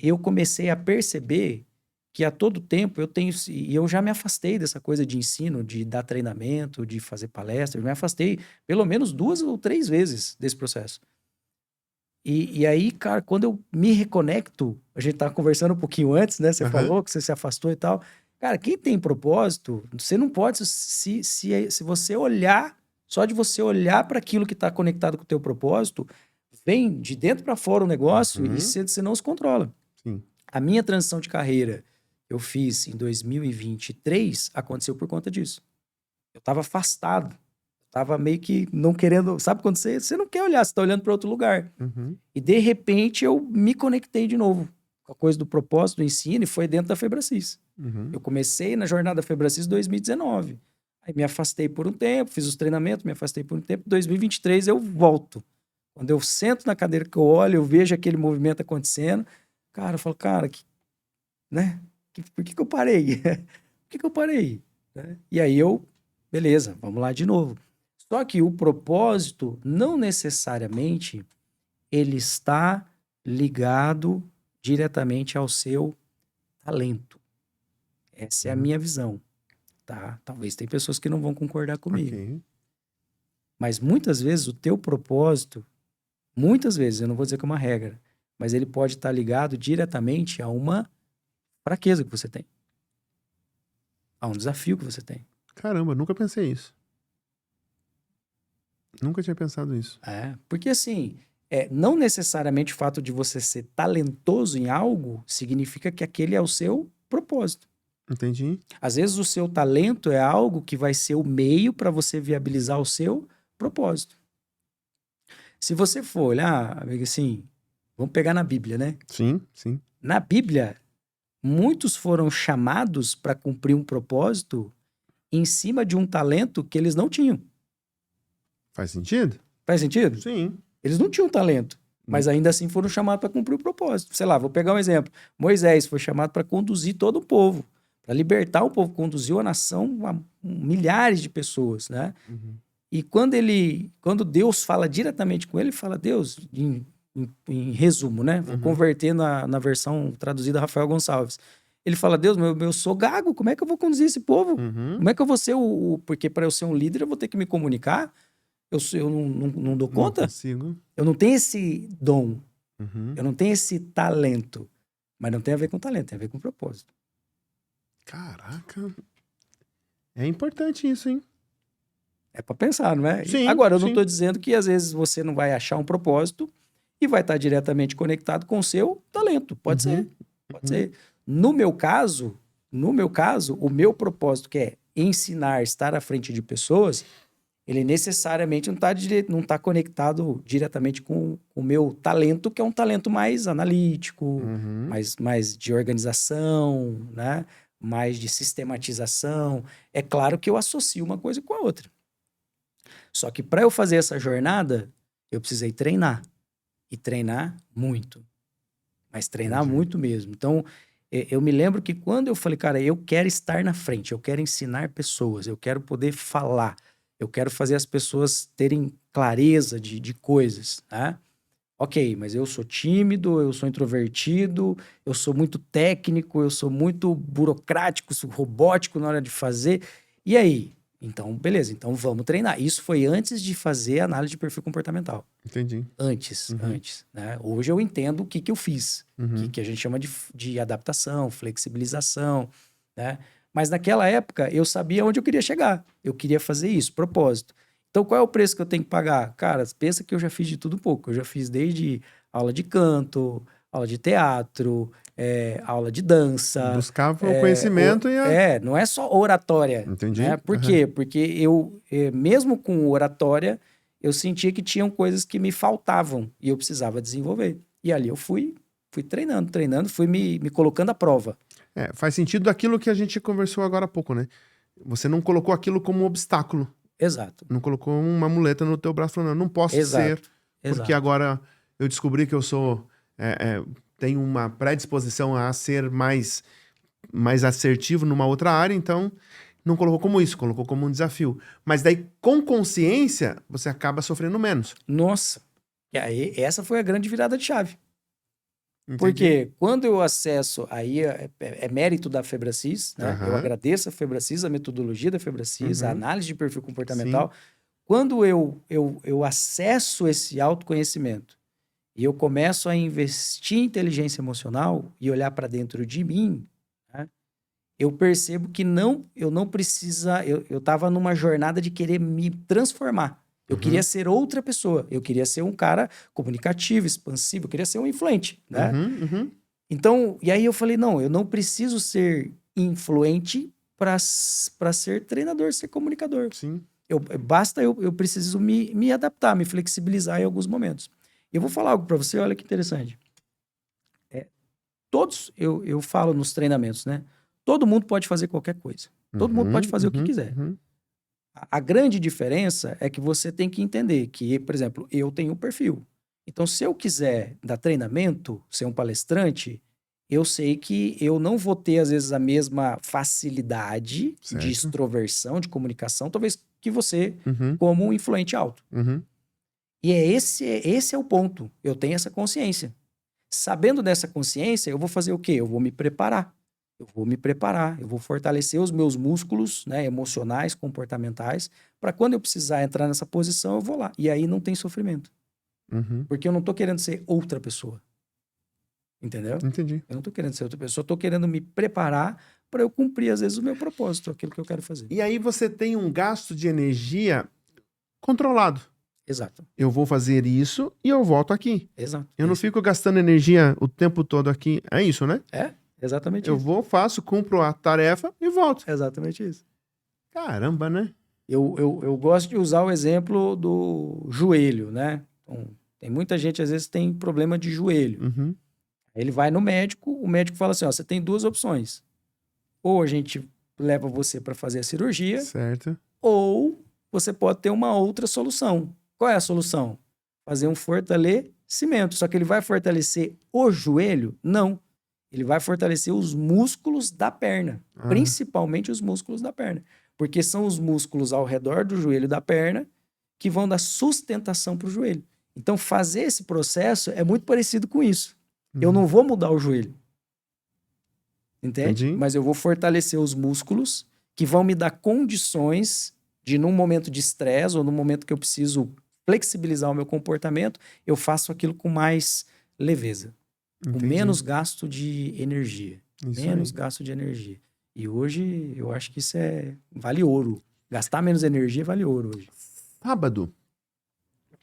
Eu comecei a perceber que a todo tempo e eu já me afastei dessa coisa de ensino, de dar treinamento, de fazer palestra, eu me afastei pelo menos 2 ou 3 vezes desse processo. E aí, cara, quando eu me reconecto, a gente tava conversando um pouquinho antes, né? Você Aham. falou que você se afastou e tal. Cara, quem tem propósito, você não pode, se você olhar, só de você olhar para aquilo que está conectado com o teu propósito, vem de dentro para fora o negócio e Uhum. você não se controla. Sim. A minha transição de carreira eu fiz em 2023, aconteceu por conta disso. Eu estava afastado, estava meio que não querendo, sabe quando você não quer olhar, você está olhando para outro lugar. Uhum. E de repente eu me conectei de novo com a coisa do propósito do ensino e foi dentro da Febracis. Uhum. Eu comecei na jornada Febracis em 2019. Aí me afastei por um tempo, fiz os treinamentos, me afastei por um tempo. Em 2023 eu volto. Quando eu sento na cadeira que eu olho, eu vejo aquele movimento acontecendo, cara, eu falo, cara, né? Por que eu parei? Por que eu parei? Né? E aí beleza, vamos lá de novo. Só que o propósito não necessariamente ele está ligado diretamente ao seu talento. Essa é a Uhum. minha visão. tá? Talvez tem pessoas que não vão concordar comigo. Ok. Mas muitas vezes o teu propósito, muitas vezes, eu não vou dizer que é uma regra, mas ele pode estar ligado diretamente a uma fraqueza que você tem. A um desafio que você tem. Caramba, nunca pensei isso. Nunca tinha pensado isso. Porque assim, não necessariamente o fato de você ser talentoso em algo significa que aquele é o seu propósito. Entendi. Às vezes o seu talento é algo que vai ser o meio para você viabilizar o seu propósito. Se você for olhar, amigo, assim, vamos pegar na Bíblia, né? Sim, sim. Na Bíblia, muitos foram chamados para cumprir um propósito em cima de um talento que eles não tinham. Faz sentido? Faz sentido? Sim. Eles não tinham talento, mas ainda assim foram chamados para cumprir o propósito. Sei lá, vou pegar um exemplo. Moisés foi chamado para conduzir todo o povo, para libertar o povo, conduziu a nação a milhares de pessoas, né? Uhum. E quando Deus fala diretamente com ele, fala, Deus, em resumo, né? Vou converter na versão traduzida Rafael Gonçalves. Ele fala, Deus, eu sou gago, como é que eu vou conduzir esse povo? Uhum. Como é que eu vou ser Porque para eu ser um líder, eu vou ter que me comunicar. Eu não dou Não conta. consigo. Eu não tenho esse dom. Uhum. Eu não tenho esse talento. Mas não tem a ver com talento, tem a ver com propósito. Caraca. É importante isso, hein? É para pensar, não é? Sim, Agora, eu não sim. estou dizendo que às vezes você não vai achar um propósito e vai estar diretamente conectado com o seu talento. Pode ser. Pode ser. No meu caso, o meu propósito, que é ensinar, estar à frente de pessoas, ele necessariamente não tá conectado diretamente com o meu talento, que é um talento mais analítico, Uhum. mais de organização, né? Mais de sistematização. É claro que eu associo uma coisa com a outra. Só que para eu fazer essa jornada, eu precisei treinar. E treinar muito. Mas treinar Entendi. muito mesmo. Então, eu me lembro que quando eu falei, cara, eu quero estar na frente, eu quero ensinar pessoas, eu quero poder falar, eu quero fazer as pessoas terem clareza de coisas, né? Ok, mas eu sou tímido, eu sou introvertido, eu sou muito técnico, eu sou muito burocrático, sou robótico na hora de fazer. E aí? Então, beleza, então vamos treinar. Isso foi antes de fazer análise de perfil comportamental. Entendi. Antes, né? Hoje eu entendo o que eu fiz, Uhum. que a gente chama de adaptação, flexibilização, né? Mas naquela época eu sabia onde eu queria chegar. Eu queria fazer isso, propósito. Então qual é o preço que eu tenho que pagar? Cara, pensa que eu já fiz de tudo um pouco. Eu já fiz desde aula de canto, aula de teatro, aula de dança. Buscava o conhecimento e a... Não é só oratória, Entendi. né? Por quê? Porque eu, mesmo com oratória, eu sentia que tinham coisas que me faltavam e eu precisava desenvolver. E ali eu fui treinando, fui me colocando à prova. Faz sentido aquilo que a gente conversou agora há pouco, né? Você não colocou aquilo como um obstáculo. Exato. Não colocou uma muleta no teu braço falando, não posso ser, porque agora eu descobri que eu sou... tenho uma predisposição a ser mais assertivo numa outra área, então não colocou como isso, colocou como um desafio. Mas daí, com consciência, você acaba sofrendo menos. Nossa! E aí, essa foi a grande virada de chave. Entendi. Porque quando eu acesso, aí é mérito da Febracis, né? Eu agradeço a Febracis, a metodologia da Febracis, a análise de perfil comportamental. Sim. Quando eu acesso esse autoconhecimento e eu começo a investir em inteligência emocional e olhar para dentro de mim, né? Eu percebo que eu não precisa... Eu estava numa jornada de querer me transformar. Eu queria ser outra pessoa. Eu queria ser um cara comunicativo, expansivo. Eu queria ser um influente, né? Então, e aí eu falei, não, eu não preciso ser influente para ser treinador, ser comunicador. Sim. Eu preciso me adaptar, me flexibilizar em alguns momentos. Eu vou falar algo para você, olha que interessante. Eu falo nos treinamentos, né? Todo mundo pode fazer qualquer coisa. Todo mundo pode fazer o que quiser. A grande diferença é que você tem que entender que, por exemplo, eu tenho um perfil. Então, se eu quiser dar treinamento, ser um palestrante, eu sei que eu não vou ter, às vezes, a mesma facilidade de extroversão, de comunicação, talvez que você, como um influente alto. E esse é o ponto. Eu tenho essa consciência. Sabendo dessa consciência, eu vou fazer o quê? Eu vou me preparar. Eu vou me preparar, eu vou fortalecer os meus músculos, né, emocionais, comportamentais, para quando eu precisar entrar nessa posição, eu vou lá. E aí não tem sofrimento. Uhum. Porque eu não tô querendo ser outra pessoa. Entendeu? Entendi. Eu não tô querendo ser outra pessoa, eu tô querendo me preparar para eu cumprir, às vezes, o meu propósito, aquilo que eu quero fazer. E aí você tem um gasto de energia controlado. Exato. Eu vou fazer isso e eu volto aqui. Exato. Eu não fico gastando energia o tempo todo aqui. É isso, né? É, exatamente Eu isso. vou, faço, cumpro a tarefa e volto. Exatamente isso. Caramba, né? Eu gosto de usar o exemplo do joelho, né? Então, tem muita gente, às vezes, tem problema de joelho. Uhum. Ele vai no médico, o médico fala assim, ó, você tem duas opções. Ou a gente leva você para fazer a cirurgia, Certo. ou você pode ter uma outra solução. Qual é a solução? Fazer um fortalecimento. Só que ele vai fortalecer o joelho? Não. Ele vai fortalecer os músculos da perna, Ah. principalmente os músculos da perna. Porque são os músculos ao redor do joelho da perna que vão dar sustentação para o joelho. Então, fazer esse processo é muito parecido com isso. Eu não vou mudar o joelho. Entende? Entendi. Mas eu vou fortalecer os músculos que vão me dar condições de, num momento de estresse ou num momento que eu preciso flexibilizar o meu comportamento, eu faço aquilo com mais leveza. Entendi. Com menos gasto de energia. Isso Menos aí. gasto de energia. E hoje eu acho que isso vale ouro. Gastar menos energia vale ouro hoje. Sábado,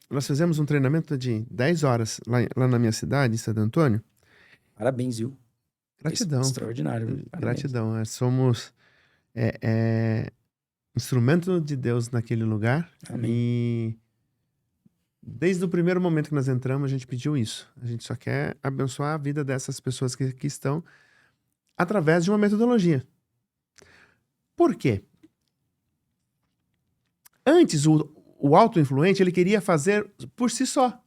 nós fizemos um treinamento de 10 horas lá na minha cidade, em Santo Antônio. Parabéns, viu? Gratidão. Extraordinário. Viu? Parabéns. Gratidão. Somos instrumento de Deus naquele lugar. Amém. E desde o primeiro momento que nós entramos, a gente pediu isso. A gente só quer abençoar a vida dessas pessoas que aqui estão através de uma metodologia. Por quê? Antes, o auto-influente, ele queria fazer por si só.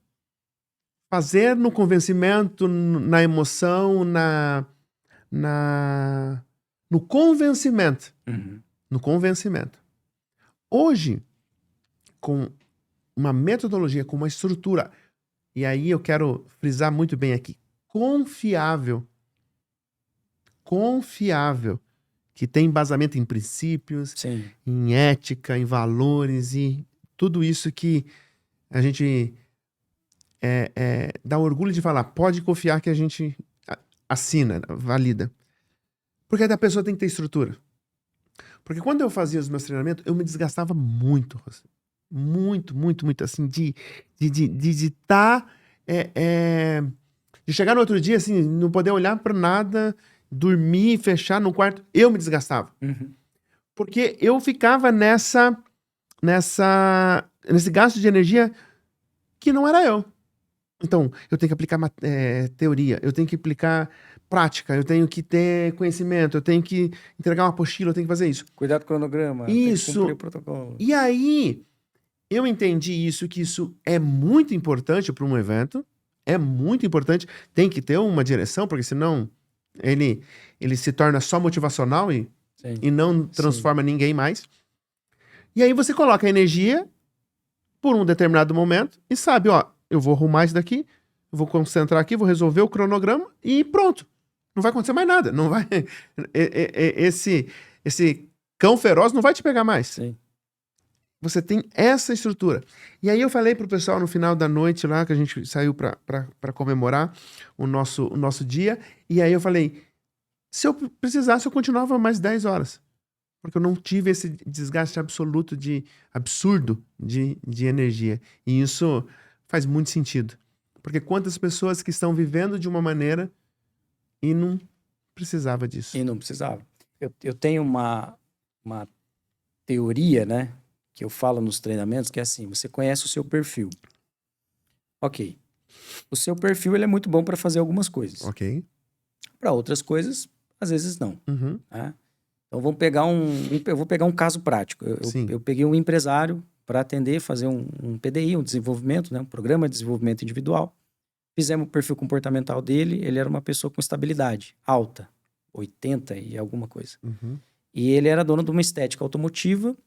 Fazer no convencimento, na emoção, no convencimento. Uhum. No convencimento. Hoje, com uma metodologia, com uma estrutura, e aí eu quero frisar muito bem aqui, confiável, que tem embasamento em princípios, Sim. em ética, em valores e tudo isso que a gente dá orgulho de falar. Pode confiar que a gente assina, valida. Porque a pessoa tem que ter estrutura. Porque quando eu fazia os meus treinamentos, eu me desgastava muito. Muito, assim, de estar... de chegar no outro dia, assim, não poder olhar para nada, dormir, fechar no quarto. Eu me desgastava. Uhum. Porque eu ficava nesse gasto de energia que não era eu. Então, eu tenho que aplicar teoria, eu tenho que aplicar prática, eu tenho que ter conhecimento, eu tenho que entregar uma apostila, eu tenho que fazer isso. Cuidado com o cronograma. Isso. Tem que cumprir o protocolo. E aí, eu entendi que isso é muito importante para um evento, é muito importante, tem que ter uma direção, porque senão ele se torna só motivacional e não transforma ninguém mais. E aí você coloca a energia por um determinado momento e sabe, ó, eu vou arrumar isso daqui, eu vou concentrar aqui, vou resolver o cronograma e pronto. Não vai acontecer mais nada. Não vai. Esse cão feroz não vai te pegar mais. Sim. Você tem essa estrutura. E aí eu falei pro pessoal no final da noite lá, que a gente saiu pra comemorar o nosso dia, e aí eu falei, se eu precisasse, eu continuava mais 10 horas. Porque eu não tive esse desgaste absurdo de energia. E isso faz muito sentido. Porque quantas pessoas que estão vivendo de uma maneira e não precisava disso. E não precisava. Eu tenho uma teoria, né? Que eu falo nos treinamentos, que é assim, você conhece o seu perfil. Ok. O seu perfil, ele é muito bom para fazer algumas coisas. Ok. Para outras coisas, às vezes não. Uhum. Né? Então, eu vou pegar um caso prático. Eu peguei um empresário para atender, fazer um PDI, um desenvolvimento, né? Um programa de desenvolvimento individual. Fizemos o perfil comportamental dele, ele era uma pessoa com estabilidade alta, 80 e alguma coisa. Uhum. E ele era dono de uma estética automotiva.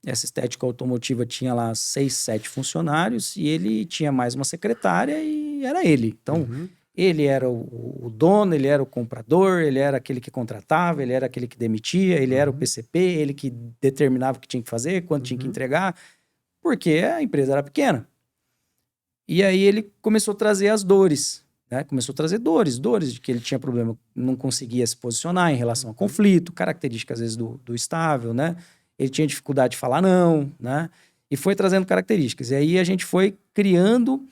Essa estética automotiva tinha lá 6, 7 funcionários e ele tinha mais uma secretária e era ele. Então, Ele era o dono, ele era o comprador, ele era aquele que contratava, ele era aquele que demitia, ele era o PCP, ele que determinava o que tinha que fazer, quando tinha que entregar, porque a empresa era pequena. E aí ele começou a trazer as dores, né? Começou a trazer dores de que ele tinha problema, não conseguia se posicionar em relação a conflito, características às vezes do estável, né? Ele tinha dificuldade de falar não, né? E foi trazendo características. E aí a gente foi criando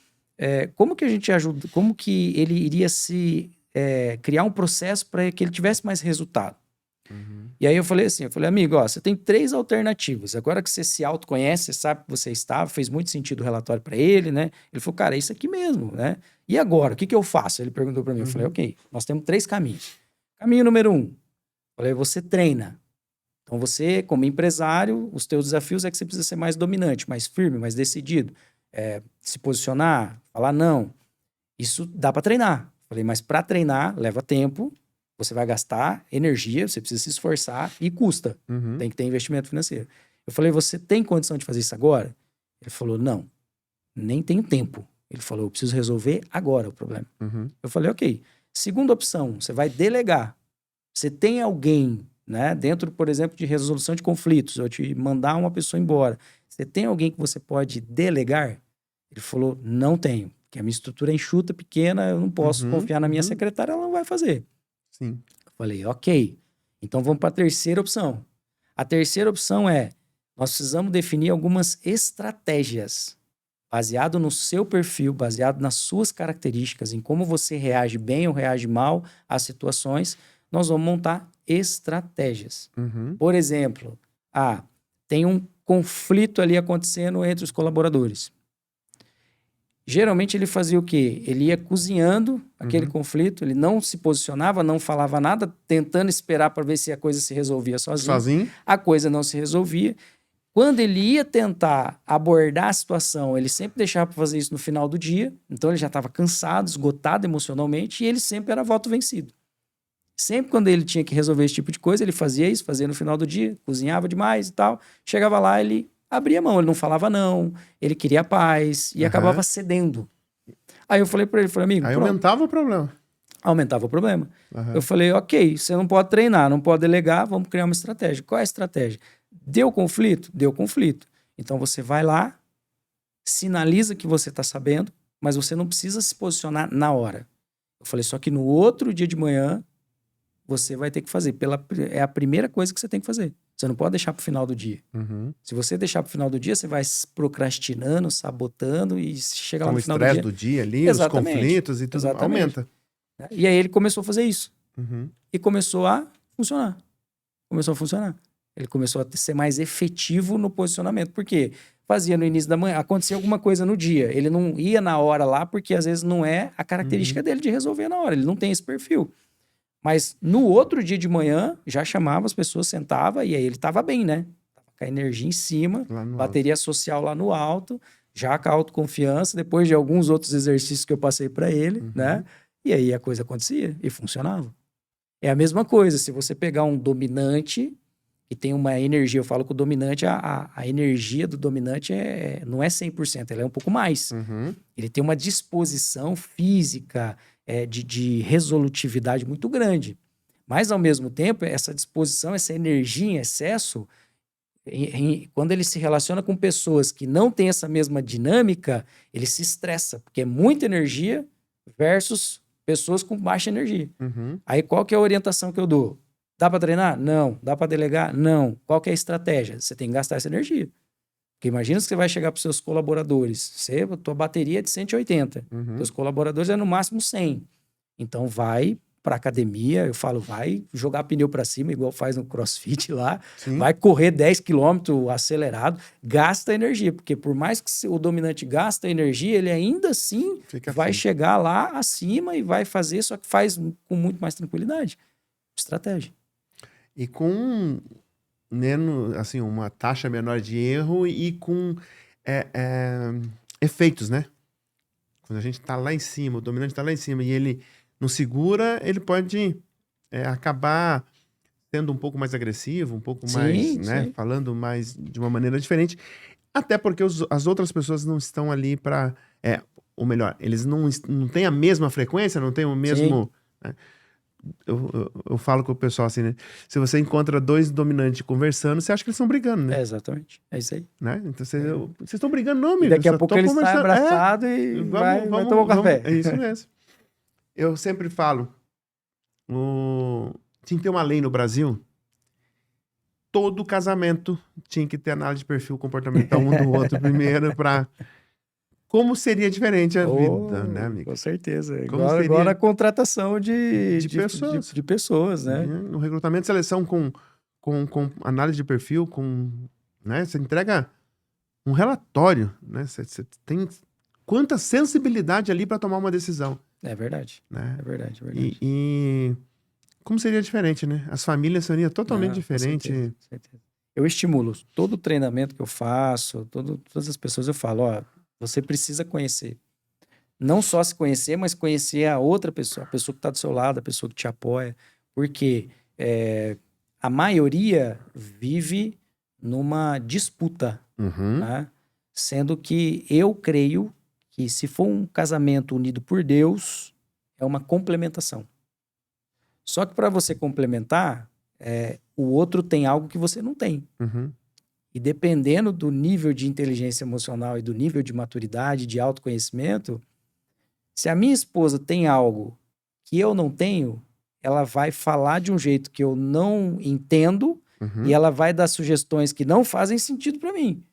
como que a gente ajuda, como que ele iria criar um processo para que ele tivesse mais resultado. E aí eu falei assim, amigo, ó, você tem 3 alternativas. Agora que você se autoconhece, você sabe que você estava, fez muito sentido o relatório para ele, né? Ele falou, cara, é isso aqui mesmo, né? E agora, o que eu faço? Ele perguntou para mim, eu falei, ok, nós temos 3 caminhos. Caminho número 1, falei, você treina. Então você, como empresário, os teus desafios é que você precisa ser mais dominante, mais firme, mais decidido. Se posicionar, falar não. Isso dá para treinar. Falei, mas para treinar leva tempo, você vai gastar energia, você precisa se esforçar e custa. Tem que ter investimento financeiro. Eu falei, você tem condição de fazer isso agora? Ele falou, não, nem tenho tempo. Ele falou, eu preciso resolver agora o problema. Eu falei, ok. Segunda opção, você vai delegar. Você tem alguém, né, dentro, por exemplo, de resolução de conflitos, ou te mandar uma pessoa embora. Você tem alguém que você pode delegar? Ele falou, não tenho, porque a minha estrutura é enxuta, pequena, eu não posso confiar na minha secretária, ela não vai fazer. Sim. Eu falei, ok, então vamos para a terceira opção. A terceira opção nós precisamos definir algumas estratégias, baseado no seu perfil, baseado nas suas características, em como você reage bem ou reage mal às situações, nós vamos montar estratégias. Por exemplo, tem um conflito ali acontecendo entre os colaboradores. Geralmente ele fazia o quê? Ele ia cozinhando aquele conflito, ele não se posicionava, não falava nada, tentando esperar para ver se a coisa se resolvia sozinho. A coisa não se resolvia. Quando ele ia tentar abordar a situação, ele sempre deixava para fazer isso no final do dia, então ele já estava cansado, esgotado emocionalmente, e ele sempre era voto vencido. Sempre quando ele tinha que resolver esse tipo de coisa, ele fazia isso, fazia no final do dia, cozinhava demais e tal. Chegava lá, ele abria mão, ele não falava não, ele queria paz e acabava cedendo. Aí eu falei pra ele, amigo... Aí aumentava o problema. Aumentava o problema. Eu falei, ok, você não pode treinar, não pode delegar, vamos criar uma estratégia. Qual é a estratégia? Deu conflito? Deu conflito. Então você vai lá, sinaliza que você tá sabendo, mas você não precisa se posicionar na hora. Eu falei, só que no outro dia de manhã, você vai ter que fazer. É a primeira coisa que você tem que fazer. Você não pode deixar para o final do dia. Se você deixar para o final do dia, você vai procrastinando, sabotando e chega lá no final do dia. O estresse do dia ali, os conflitos e tudo aumenta. E aí ele começou a fazer isso. E começou a funcionar. Ele começou a ser mais efetivo no posicionamento. Por quê? Fazia no início da manhã, acontecia alguma coisa no dia. Ele não ia na hora lá, porque às vezes não é a característica dele de resolver na hora. Ele não tem esse perfil. Mas no outro dia de manhã, já chamava as pessoas, sentava, e aí ele estava bem, né? Tava com a energia em cima, bateria social lá no alto, já com a autoconfiança, depois de alguns outros exercícios que eu passei para ele, né? E aí a coisa acontecia e funcionava. É a mesma coisa, se você pegar um dominante e tem uma energia, eu falo que o dominante, a energia do dominante não é 100%, ela é um pouco mais. Ele tem uma disposição física, de resolutividade muito grande. Mas, ao mesmo tempo, essa disposição, essa energia em excesso, quando ele se relaciona com pessoas que não têm essa mesma dinâmica, ele se estressa, porque é muita energia versus pessoas com baixa energia. Aí, qual que é a orientação que eu dou? Dá para treinar? Não. Dá para delegar? Não. Qual que é a estratégia? Você tem que gastar essa energia. Porque imagina que você vai chegar para os seus colaboradores. A tua bateria é de 180. Teus colaboradores é no máximo 100. Então vai para academia, eu falo, vai jogar pneu para cima, igual faz no CrossFit lá. Vai correr 10 km acelerado, gasta energia. Porque por mais que o dominante gasta energia, ele ainda assim vai chegar lá acima e vai fazer, só que faz com muito mais tranquilidade. Estratégia. E com... assim, uma taxa menor de erro e com efeitos, né? Quando a gente tá lá em cima, o dominante tá lá em cima e ele não segura, ele pode acabar sendo um pouco mais agressivo, um pouco mais, né? Falando mais de uma maneira diferente. Até porque as outras pessoas não estão ali para... ou melhor, eles não têm a mesma frequência, não têm o mesmo... Né? Eu falo com o pessoal assim, né? Se você encontra dois dominantes conversando, você acha que eles estão brigando, né? Exatamente. É isso aí. Né? Então vocês estão brigando, não, amigo. E daqui a só pouco tô eles estão conversando. abraçados e vai tomar um café. É isso mesmo. Eu sempre falo, tinha que ter uma lei no Brasil, todo casamento tinha que ter análise de perfil comportamental um do outro primeiro para... Como seria diferente a vida, né, amigo? Com certeza. Como Igual a contratação de pessoas, né? No recrutamento e seleção com análise de perfil, né? Você entrega um relatório, né? Você tem quanta sensibilidade ali para tomar uma decisão. É verdade. Né? É verdade. E como seria diferente, né? As famílias seriam totalmente diferentes. Com certeza. Eu estimulo todo o treinamento que eu faço, todas as pessoas eu falo, ó, você precisa conhecer. Não só se conhecer, mas conhecer a outra pessoa, a pessoa que está do seu lado, a pessoa que te apoia. Porque a maioria vive numa disputa, né? Sendo que eu creio que se for um casamento unido por Deus, é uma complementação. Só que para você complementar, o outro tem algo que você não tem. E dependendo do nível de inteligência emocional e do nível de maturidade, de autoconhecimento, se a minha esposa tem algo que eu não tenho, ela vai falar de um jeito que eu não entendo e ela vai dar sugestões que não fazem sentido para mim.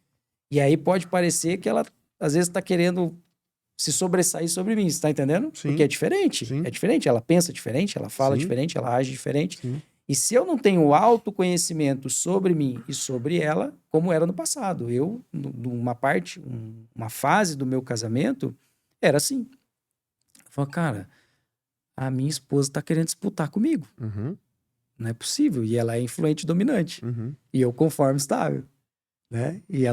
E aí pode parecer que ela, às vezes, está querendo se sobressair sobre mim, você está entendendo? Sim. Porque é diferente. Sim. É diferente, ela pensa diferente, ela fala Sim. diferente, ela age diferente. Sim. E se eu não tenho autoconhecimento sobre mim e sobre ela, como era no passado, eu, numa parte, uma fase do meu casamento, era assim. Eu falo, cara, a minha esposa está querendo disputar comigo. Não é possível. E ela é influente e dominante. E eu conforme estável. Né? E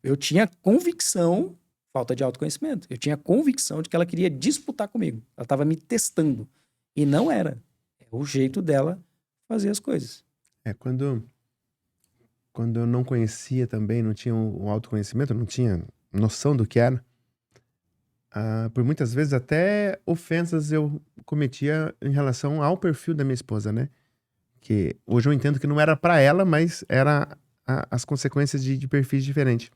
eu tinha convicção, falta de autoconhecimento, eu tinha convicção de que ela queria disputar comigo. Ela estava me testando. E não era. É o jeito dela fazer as coisas. Quando eu não conhecia também, não tinha o autoconhecimento, não tinha noção do que era, por muitas vezes até ofensas eu cometia em relação ao perfil da minha esposa, né? Que hoje eu entendo que não era para ela, mas era as consequências de perfis diferentes.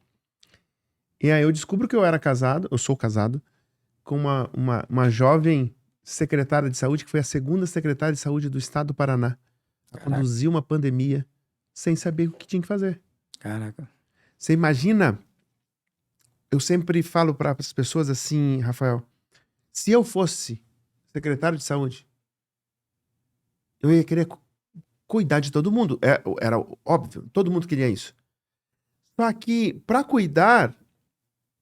E aí eu descubro que eu sou casado, com uma jovem secretária de saúde, que foi a segunda secretária de saúde do estado do Paraná. Conduziu uma pandemia sem saber o que tinha que fazer. Caraca. Você imagina, eu sempre falo para as pessoas assim, Rafael, se eu fosse secretário de saúde, eu ia querer cuidar de todo mundo. Era óbvio, todo mundo queria isso. Só que, para cuidar,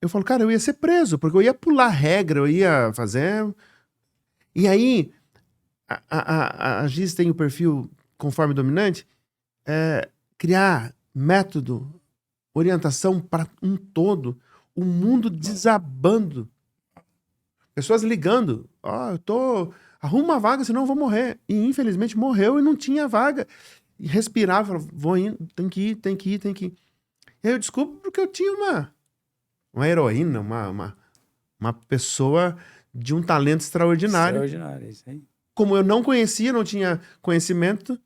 eu falo, cara, eu ia ser preso, porque eu ia pular regra, eu ia fazer... E aí, a Giz tem o perfil conforme dominante, criar método, orientação para um todo, o mundo desabando. Pessoas ligando, arruma uma vaga, senão eu vou morrer. E infelizmente morreu e não tinha vaga. E respirava, vou indo, tem que ir. E aí eu descubro porque eu tinha uma heroína, uma pessoa de um talento extraordinário. Extraordinário, isso aí. Como eu não conhecia, não tinha conhecimento,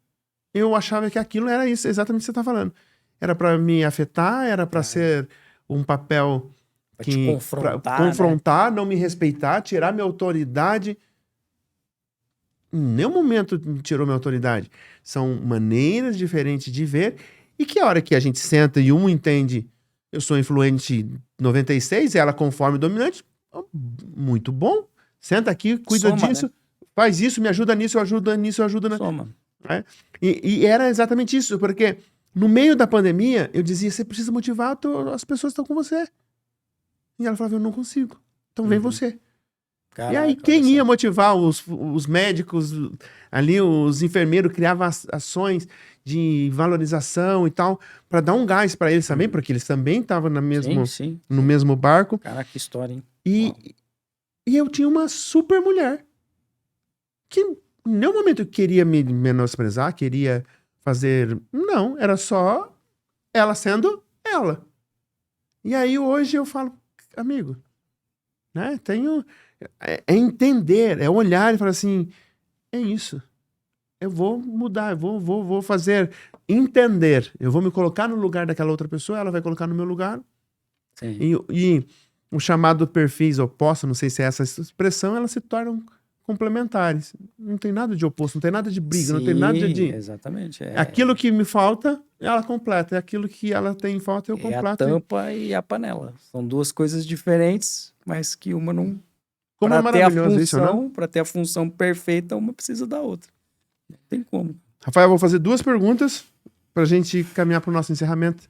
eu achava que aquilo era isso, exatamente o que você está falando. Era para me afetar, era para ser um papel pra te confrontar, né? Não me respeitar, tirar minha autoridade. Em nenhum momento tirou minha autoridade. São maneiras diferentes de ver, e que a hora que a gente senta e um entende, eu sou influente 96, ela conforme dominante, muito bom. Senta aqui, cuida disso, né? Faz isso, me ajuda nisso, eu ajudo nisso, eu ajudo na... Soma. E era exatamente isso, porque no meio da pandemia, eu dizia, você precisa motivar, as pessoas estão com você. E ela falava, eu não consigo. Então vem você. Caraca, e aí, quem ia motivar os médicos, ali, os enfermeiros, criavam ações de valorização e tal, para dar um gás para eles também, porque eles também estavam no mesmo barco. Caraca, que história, hein? E eu tinha uma super mulher que em nenhum momento queria me menosprezar, queria fazer... Não, era só ela sendo ela. E aí hoje eu falo, amigo, né? É entender, é olhar e falar assim, é isso. Eu vou mudar, eu vou fazer, entender. Eu vou me colocar no lugar daquela outra pessoa, ela vai colocar no meu lugar. Sim. E o chamado perfis opostos, não sei se é essa expressão, elas se tornam complementares. Não tem nada de oposto, não tem nada de briga, não tem nada Sim, de... exatamente. Aquilo que me falta, ela completa. É aquilo que ela tem falta, eu É a completo. tampa e a panela. São duas coisas diferentes, mas que uma não... Como é maravilhoso isso, né? Para ter a função perfeita, uma precisa da outra. Não tem como. Rafael, eu vou fazer 2 perguntas pra gente caminhar pro nosso encerramento.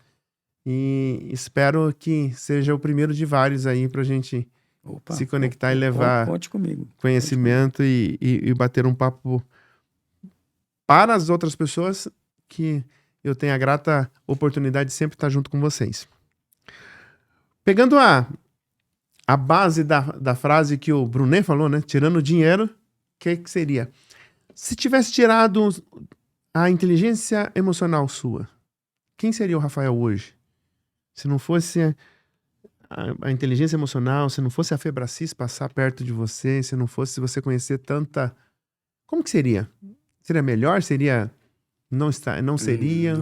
E espero que seja o primeiro de vários aí pra gente Opa, se conectar e levar conte comigo. conhecimento e bater um papo para as outras pessoas, que eu tenho a grata oportunidade de sempre estar junto com vocês. Pegando a base da frase que o Brunet falou, né? Tirando o dinheiro, o que seria? Se tivesse tirado a inteligência emocional sua, quem seria o Rafael hoje? Se não fosse a inteligência emocional, se não fosse a Febracis passar perto de você, se não fosse você conhecer tanta... Como que seria? Seria melhor? Seria... Não seria? Não seria.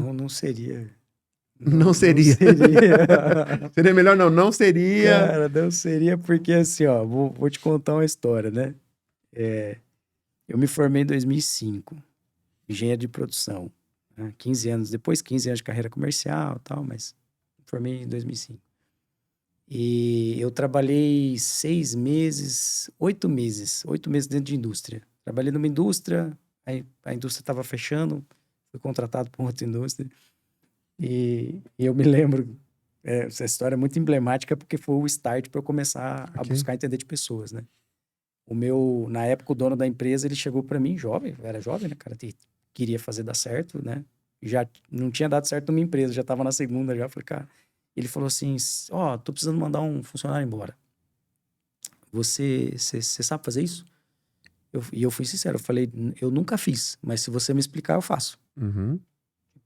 Não seria. Seria melhor não seria. Cara, não seria porque assim, ó, vou te contar uma história, né? Eu me formei em 2005, engenheiro de produção, né? 15 anos depois, 15 anos de carreira comercial e tal, mas me formei em 2005. E eu trabalhei 6 meses, 8 meses dentro de indústria. Trabalhei numa indústria, aí a indústria estava fechando, fui contratado por outra indústria. E eu me lembro, essa história é muito emblemática porque foi o start para eu começar a buscar entender de pessoas, né? Na época, o dono da empresa, ele chegou para mim, jovem, eu era jovem, né, cara? Queria fazer dar certo, né? Já não tinha dado certo numa empresa, já estava na segunda já. Falei, cara, ele falou assim: ó, tô precisando mandar um funcionário embora. Você sabe fazer isso? E eu fui sincero, eu falei, eu nunca fiz, mas se você me explicar, eu faço. Uhum.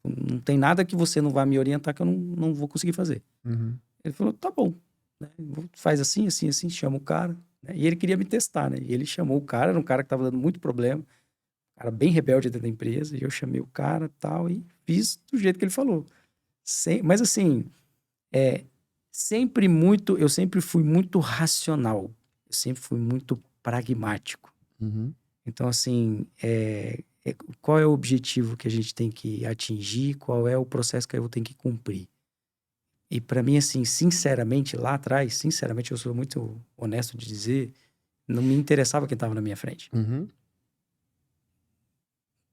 Não tem nada que você não vá me orientar que eu não vou conseguir fazer. Uhum. Ele falou, tá bom. Né? Faz assim, assim, assim, chama o cara. Né? E ele queria me testar, né? E ele chamou o cara, era um cara que tava dando muito problema. Um cara bem rebelde dentro da empresa. E eu chamei o cara e tal, e fiz do jeito que ele falou. Mas assim, eu sempre fui muito racional. Eu sempre fui muito pragmático. Uhum. Então, assim, qual é o objetivo que a gente tem que atingir? Qual é o processo que eu tenho que cumprir? E para mim, assim, sinceramente, lá atrás, sinceramente, eu sou muito honesto de dizer, não me interessava quem estava na minha frente. Uhum.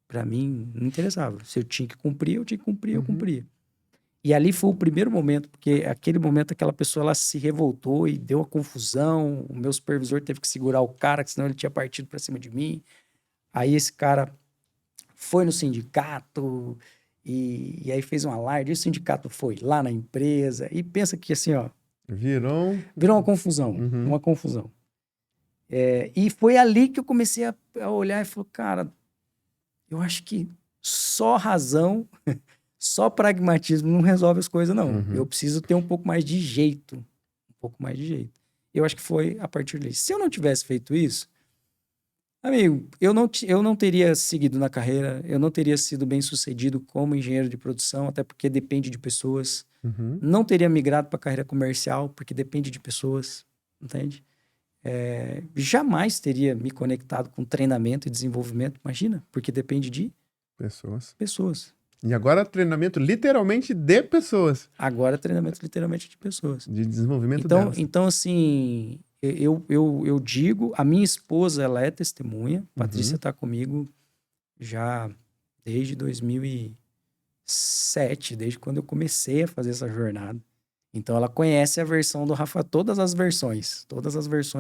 Para mim, não interessava. Se eu tinha que cumprir, eu tinha que cumprir, eu cumpria. E ali foi o primeiro momento, porque aquele momento aquela pessoa ela se revoltou e deu uma confusão. O meu supervisor teve que segurar o cara, que senão ele tinha partido para cima de mim. Aí esse cara foi no sindicato e aí fez um alarde. E o sindicato foi lá na empresa e pensa que assim, ó... Virou uma confusão, uma confusão. E foi ali que eu comecei a olhar e falei, cara, eu acho que só razão, só pragmatismo não resolve as coisas, não. Eu preciso ter um pouco mais de jeito. Um pouco mais de jeito. Eu acho que foi a partir daí. Se eu não tivesse feito isso, amigo, eu não teria seguido na carreira, eu não teria sido bem sucedido como engenheiro de produção, até porque depende de pessoas. Não teria migrado para a carreira comercial, porque depende de pessoas, entende? Jamais teria me conectado com treinamento e desenvolvimento, imagina, porque depende de pessoas. E agora treinamento literalmente de pessoas. Agora treinamento literalmente de pessoas. De desenvolvimento delas. Então, assim, eu digo, a minha esposa, ela é testemunha, Patrícia está comigo já desde 2007, desde quando eu comecei a fazer essa jornada. Então, ela conhece a versão do Rafael, todas as versões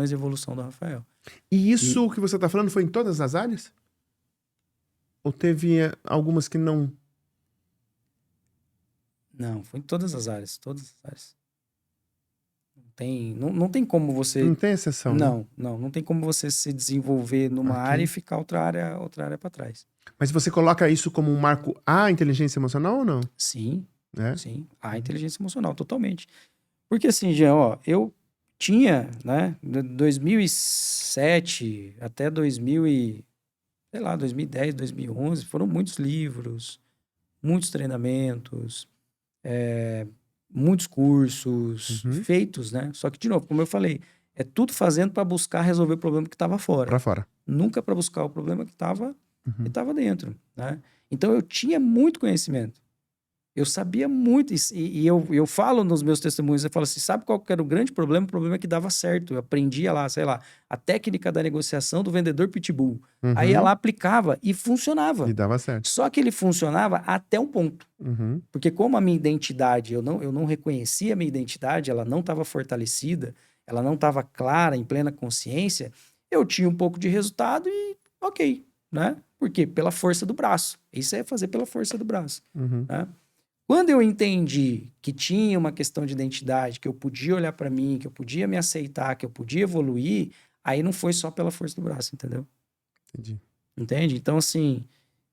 de evolução do Rafael. E isso que você está falando foi em todas as áreas? Ou teve algumas que não? Não, foi em todas as áreas, Não tem como você... Não tem exceção, né? Não tem como você se desenvolver numa área e ficar outra área para trás. Mas você coloca isso como um marco à inteligência emocional ou não? Sim, sim. A inteligência emocional, totalmente. Porque assim, Jean, ó, eu tinha, né, de 2007 até 2010, 2011, foram muitos livros, muitos treinamentos, muitos cursos Uhum. feitos, né? Só que, de novo, como eu falei, é tudo fazendo para buscar resolver o problema que estava fora. Pra fora. Nunca para buscar o problema que estava Uhum. dentro, né? Então, eu tinha muito conhecimento. Eu sabia muito, e eu falo nos meus testemunhos, eu falo assim, sabe qual que era o grande problema? O problema é que dava certo. Eu aprendia lá, sei lá, a técnica da negociação do vendedor pitbull. Aí Uhum. ela aplicava e E funcionava. dava certo. Só que ele funcionava até um ponto. Uhum. Porque como a minha identidade, eu não reconhecia a minha identidade, ela não estava fortalecida, ela não estava clara, em plena consciência, eu tinha um pouco de resultado e ok, né? Por quê? Pela força do braço. Isso é fazer pela força do braço, Uhum. né? Quando eu entendi que tinha uma questão de identidade, que eu podia olhar para mim, que eu podia me aceitar, que eu podia evoluir, aí não foi só pela força do braço, entendeu? Entendi. Entende? Então, assim,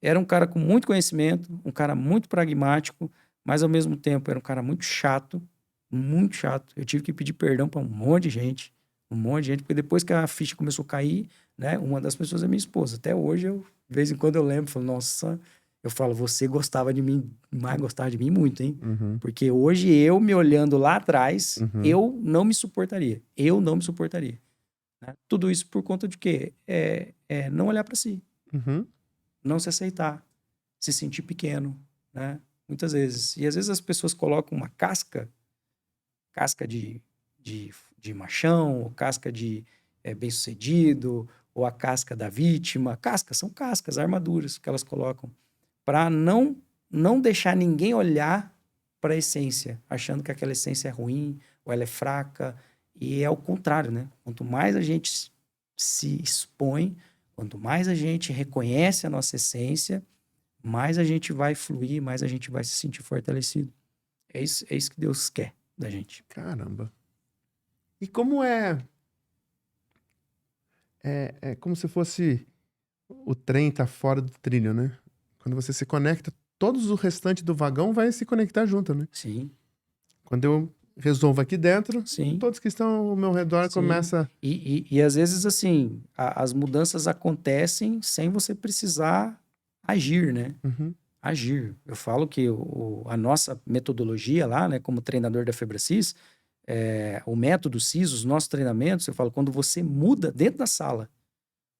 era um cara com muito conhecimento, um cara muito pragmático, mas ao mesmo tempo era um cara muito chato, muito chato. Eu tive que pedir perdão para um monte de gente, porque depois que a ficha começou a cair, né, uma das pessoas é minha esposa. Até hoje, de vez em quando eu lembro, falo, nossa, eu falo, você gostava de mim, mas gostava de mim muito, hein? Uhum. Porque hoje eu, me olhando lá atrás, Uhum. eu não me suportaria. Eu não me suportaria. Né? Tudo isso por conta de quê? É não olhar para si. Uhum. Não se aceitar, se sentir pequeno, né? Muitas vezes. E às vezes as pessoas colocam uma casca de machão, ou casca de bem-sucedido, ou a casca da vítima. Cascas são cascas, armaduras que elas colocam para não deixar ninguém olhar para a essência, achando que aquela essência é ruim ou ela é fraca. E é o contrário, né? Quanto mais a gente se expõe, quanto mais a gente reconhece a nossa essência, mais a gente vai fluir, mais a gente vai se sentir fortalecido. É isso que Deus quer da gente. Caramba. E como é como se fosse o trem tá fora do trilho, né? Quando você se conecta, todos o restante do vagão vai se conectar junto, né? Sim, Quando eu resolvo aqui dentro, sim, todos que estão ao meu redor sim. começam. E às vezes, assim, as mudanças acontecem sem você precisar agir, né? Uhum. Agir. Eu falo que a nossa metodologia lá, né, como treinador da Febracis, o método CIS, os nossos treinamentos, eu falo, quando você muda dentro da sala,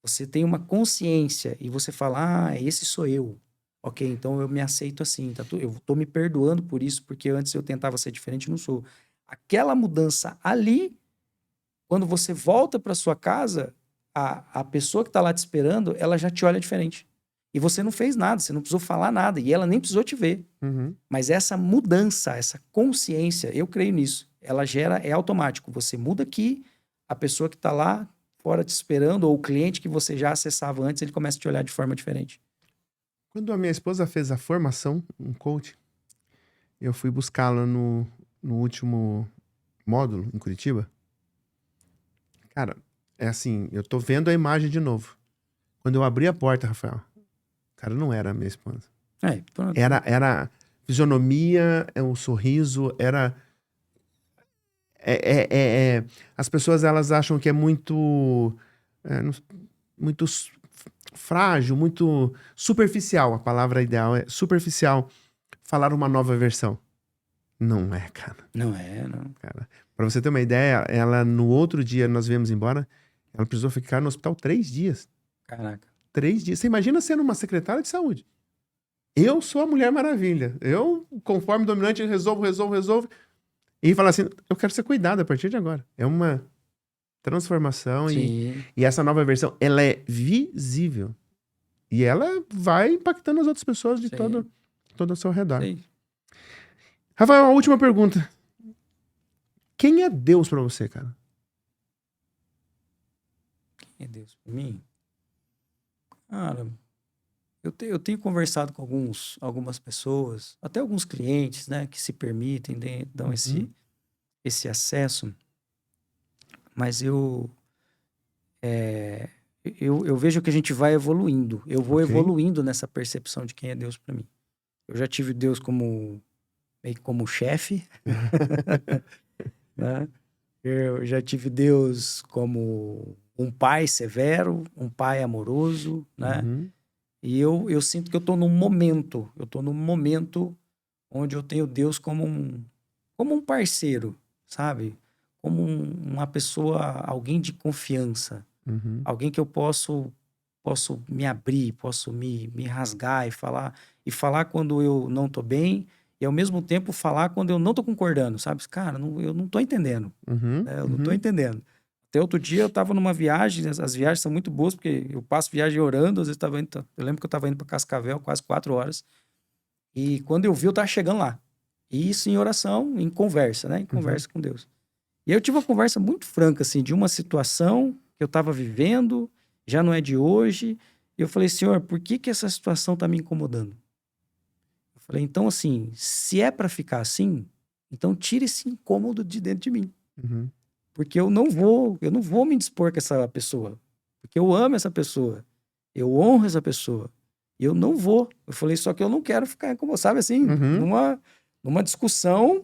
você tem uma consciência e você fala, esse sou eu. Ok, então eu me aceito assim, eu tô me perdoando por isso, porque antes eu tentava ser diferente e não sou. Aquela mudança ali, quando você volta para sua casa, a pessoa que está lá te esperando, ela já te olha diferente. E você não fez nada, você não precisou falar nada, e ela nem precisou te ver. Uhum. Mas essa mudança, essa consciência, eu creio nisso. Ela é automático. Você muda aqui, a pessoa que está lá fora te esperando, ou o cliente que você já acessava antes, ele começa a te olhar de forma diferente. Quando a minha esposa fez a formação, um coach, eu fui buscá-la no último módulo, em Curitiba. Cara, é assim, eu tô vendo a imagem de novo. Quando eu abri a porta, Rafael, cara, não era a minha esposa. Pronto. Era fisionomia, um sorriso, era... as pessoas, elas acham que é muito... muito frágil, muito superficial. A palavra ideal é superficial. Falar uma nova versão. Não é, cara. Não é, não. Cara, pra você ter uma ideia, ela no outro dia nós viemos embora, ela precisou ficar no hospital 3 dias. Caraca. 3 dias. Você imagina sendo uma secretária de saúde. Eu sou a Mulher Maravilha. Eu, conforme dominante, resolvo. E fala assim, eu quero ser cuidado a partir de agora. É uma transformação Sim. e essa nova versão, ela é visível. E ela vai impactando as outras pessoas de Sim. todo ao seu redor. Sim. Rafael, uma última pergunta. Quem é Deus pra você, cara? Quem é Deus por mim? Cara, eu tenho conversado com algumas pessoas, até alguns clientes, né, que se permitem, dão esse acesso, mas eu vejo que a gente vai evoluindo. Eu vou Ok. evoluindo nessa percepção de quem é Deus para mim. Eu já tive Deus meio que como chefe, né? Eu já tive Deus como um pai severo, um pai amoroso, né? Uhum. E eu sinto que eu tô num momento onde eu tenho Deus como um parceiro, sabe? Como uma pessoa, alguém de confiança, Uhum. alguém que eu posso me abrir, posso me rasgar e falar quando eu não tô bem e ao mesmo tempo falar quando eu não tô concordando, sabe? Cara, eu não tô entendendo, Uhum. né? Eu não tô Uhum. entendendo. Até outro dia eu tava numa viagem, as viagens são muito boas porque eu passo viagem orando, às vezes eu lembro que eu tava indo para Cascavel quase 4 horas e quando eu vi eu tava chegando lá. E isso em oração, em conversa, né? Em Uhum. conversa com Deus. E aí eu tive uma conversa muito franca, assim, de uma situação que eu estava vivendo, já não é de hoje. E eu falei, Senhor, por que que essa situação está me incomodando? Eu falei, então, assim, se é para ficar assim, então tira esse incômodo de dentro de mim. Uhum. Porque eu não vou me dispor com essa pessoa. Porque eu amo essa pessoa. Eu honro essa pessoa. E eu não vou. Eu falei, só que eu não quero ficar, como sabe, assim, Uhum. numa discussão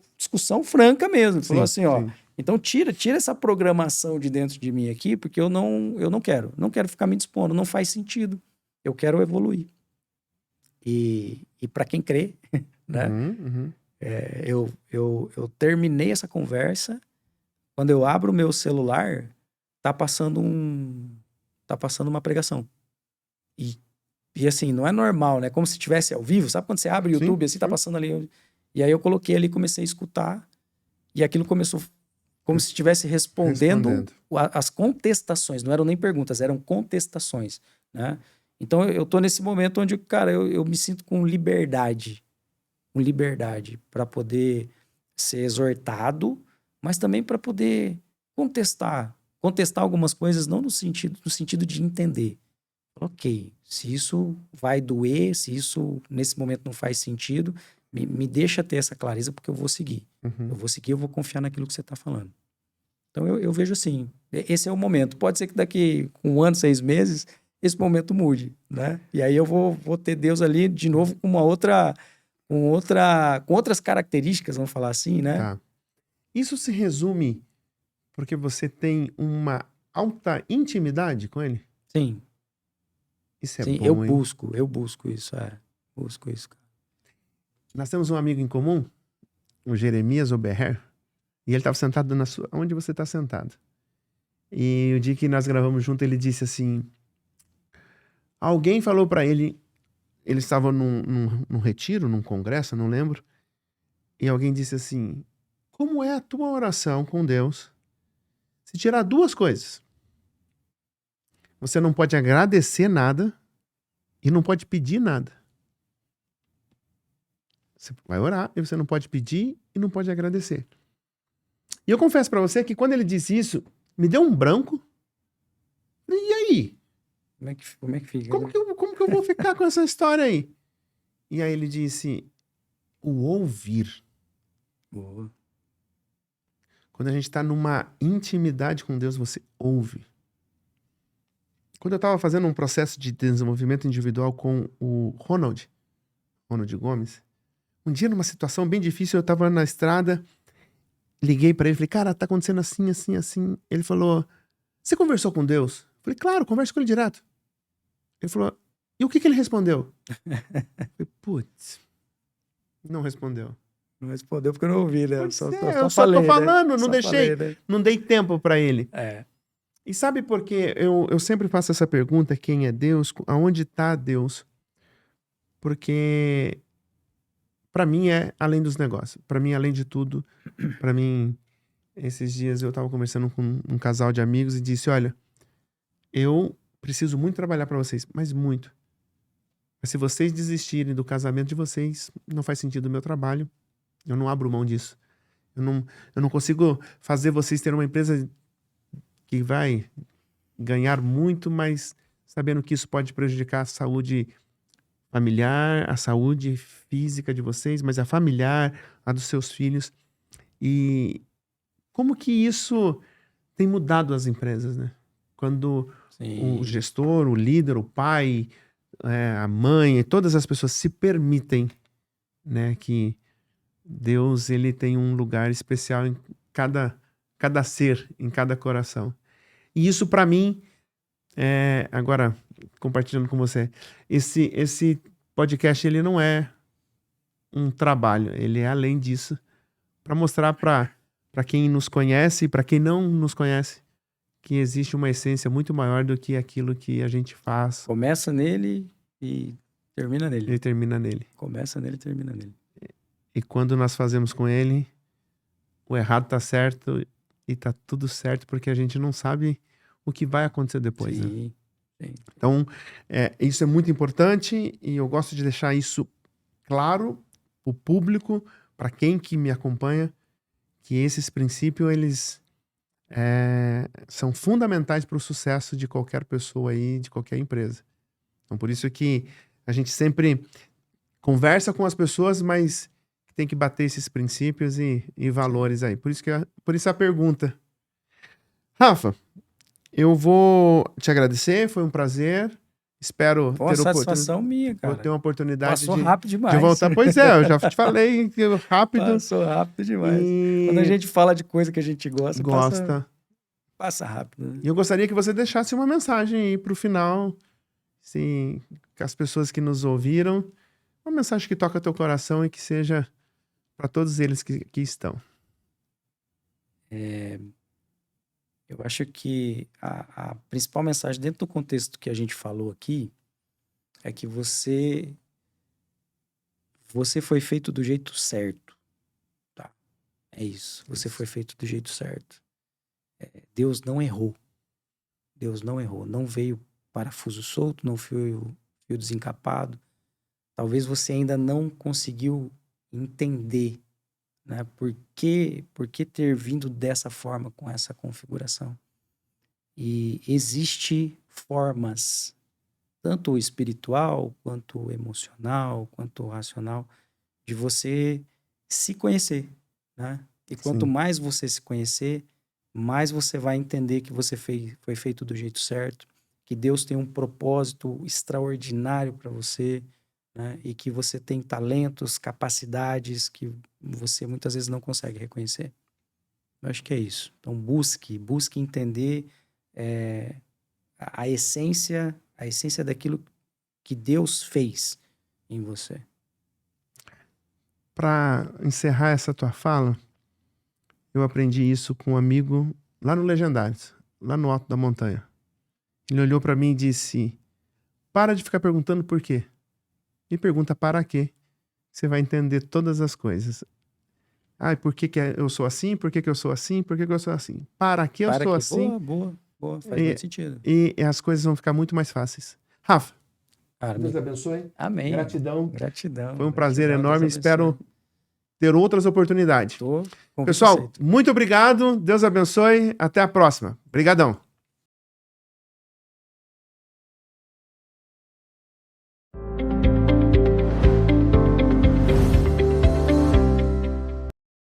franca mesmo. Ele falou Sim, assim, ó, sim. então tira essa programação de dentro de mim aqui, porque eu não quero ficar me dispondo, não faz sentido. Eu quero evoluir. E para quem crê, né, Uhum. Uhum. eu terminei essa conversa. Quando eu abro o meu celular, tá passando tá passando uma pregação. E, e assim, não é normal, né? Como se estivesse ao vivo. Sabe quando você abre o Sim, YouTube assim, tá sim. passando ali. E aí eu coloquei ali, comecei a escutar. E aquilo começou como se estivesse respondendo Respondendo. as contestações. Não eram nem perguntas, eram contestações, né? Então eu tô nesse momento onde, cara, eu me sinto com liberdade para poder ser exortado, mas também para poder contestar algumas coisas, não no sentido de entender. Ok, se isso vai doer, se isso nesse momento não faz sentido, me deixa ter essa clareza porque eu vou seguir. Eu Uhum. vou seguir, eu vou confiar naquilo que você está falando. Então eu vejo assim, esse é o momento. Pode ser que daqui um ano, 6 meses, esse momento mude, né? E aí eu vou ter Deus ali de novo com outras características, vamos falar assim, né? Tá. Isso se resume porque você tem uma alta intimidade com ele? Sim, Isso é sim, bom, hein? eu busco isso, busco isso, cara. Nós temos um amigo em comum, o Jeremias Oberher, e ele estava sentado onde você está sentado. E o dia que nós gravamos junto, ele disse assim: alguém falou para ele, ele estava num retiro, num congresso, não lembro, e alguém disse assim: como é a tua oração com Deus se tirar duas coisas? Você não pode agradecer nada e não pode pedir nada. Você vai orar e você não pode pedir e não pode agradecer. E eu confesso para você que quando ele disse isso, me deu um branco. E aí? Como é que fica, Como né? que eu vou ficar com essa história aí? E aí ele disse: o ouvir. Boa. Quando a gente está numa intimidade com Deus, você ouve. Quando eu estava fazendo um processo de desenvolvimento individual com o Ronald Gomes, um dia numa situação bem difícil, eu estava na estrada, liguei para ele, falei: cara, tá acontecendo assim, assim, assim. Ele falou: você conversou com Deus? Eu falei: claro, converso com ele direto. Ele falou: e o que ele respondeu? Eu falei: putz, não respondeu. Não respondeu porque eu não ouvi, né? Pois Eu é, eu só só tô falei, né? falando, não Só falei, deixei, né? não dei tempo para ele. É. E sabe por quê? Eu sempre faço essa pergunta: quem é Deus? Aonde está Deus? Porque para mim é além dos negócios. Para mim, além de tudo, para mim, esses dias eu tava conversando com um casal de amigos e disse: olha, eu preciso muito trabalhar para vocês, mas muito. Mas se vocês desistirem do casamento de vocês, não faz sentido o meu trabalho. Eu não abro mão disso. Eu não consigo fazer vocês terem uma empresa que vai ganhar muito, mas sabendo que isso pode prejudicar a saúde familiar, a saúde física de vocês, mas a familiar, a dos seus filhos. E como que isso tem mudado as empresas, né? Quando o Sim. gestor, o líder, o pai, a mãe, todas as pessoas se permitem, né, que Deus ele tem um lugar especial em cada ser, em cada coração. E isso, para mim, agora, compartilhando com você, esse podcast, ele não é um trabalho, ele é além disso, para mostrar para quem nos conhece e para quem não nos conhece que existe uma essência muito maior do que aquilo que a gente faz. Começa nele e termina nele. Ele termina nele. Começa nele e termina nele. E quando nós fazemos com ele, o errado tá certo e tá tudo certo, porque a gente não sabe o que vai acontecer depois. Sim, né? sim. Então, isso é muito importante e eu gosto de deixar isso claro para o público, para quem que me acompanha, que esses princípios, eles são fundamentais para o sucesso de qualquer pessoa aí, de qualquer empresa. Então, por isso que a gente sempre conversa com as pessoas, mas tem que bater esses princípios e valores aí. Por isso a pergunta. Rafa, eu vou te agradecer, foi um prazer. Espero Pô, satisfação minha, cara. Vou ter uma oportunidade Passou rápido demais. de voltar. Pois eu já te falei rápido. Passou rápido demais. Quando a gente fala de coisa que a gente gosta. Passa rápido. Né? E eu gostaria que você deixasse uma mensagem aí pro final, assim, que as pessoas que nos ouviram, uma mensagem que toca teu coração e que seja para todos eles que estão. Eu acho que a principal mensagem dentro do contexto que a gente falou aqui é que você foi feito do jeito certo. Tá? É isso. Você foi feito do jeito certo. Deus não errou. Deus não errou. Não veio parafuso solto, não veio fio desencapado. Talvez você ainda não conseguiu entender, né? Por que ter vindo dessa forma, com essa configuração. E existe formas, tanto espiritual, quanto emocional, quanto racional, de você se conhecer, né? E quanto mais você se conhecer, mais você vai entender que você foi feito do jeito certo, que Deus tem um propósito extraordinário para você, né? E que você tem talentos, capacidades que você muitas vezes não consegue reconhecer. Eu acho que é isso. Então busque entender a essência daquilo que Deus fez em você. Para encerrar essa tua fala, eu aprendi isso com um amigo lá no Legendários, lá no alto da montanha. Ele olhou para mim e disse: para de ficar perguntando por quê. Me pergunta para quê. Você vai entender todas as coisas. Por que eu sou assim? Por que eu sou assim? Por que eu sou assim? Para que eu sou assim? Boa. Faz muito sentido. E as coisas vão ficar muito mais fáceis. Rafa, Deus abençoe. Amém. Gratidão. Foi um prazer enorme. Espero ter outras oportunidades. Tô Pessoal, muito obrigado. Deus abençoe. Até a próxima. Obrigadão.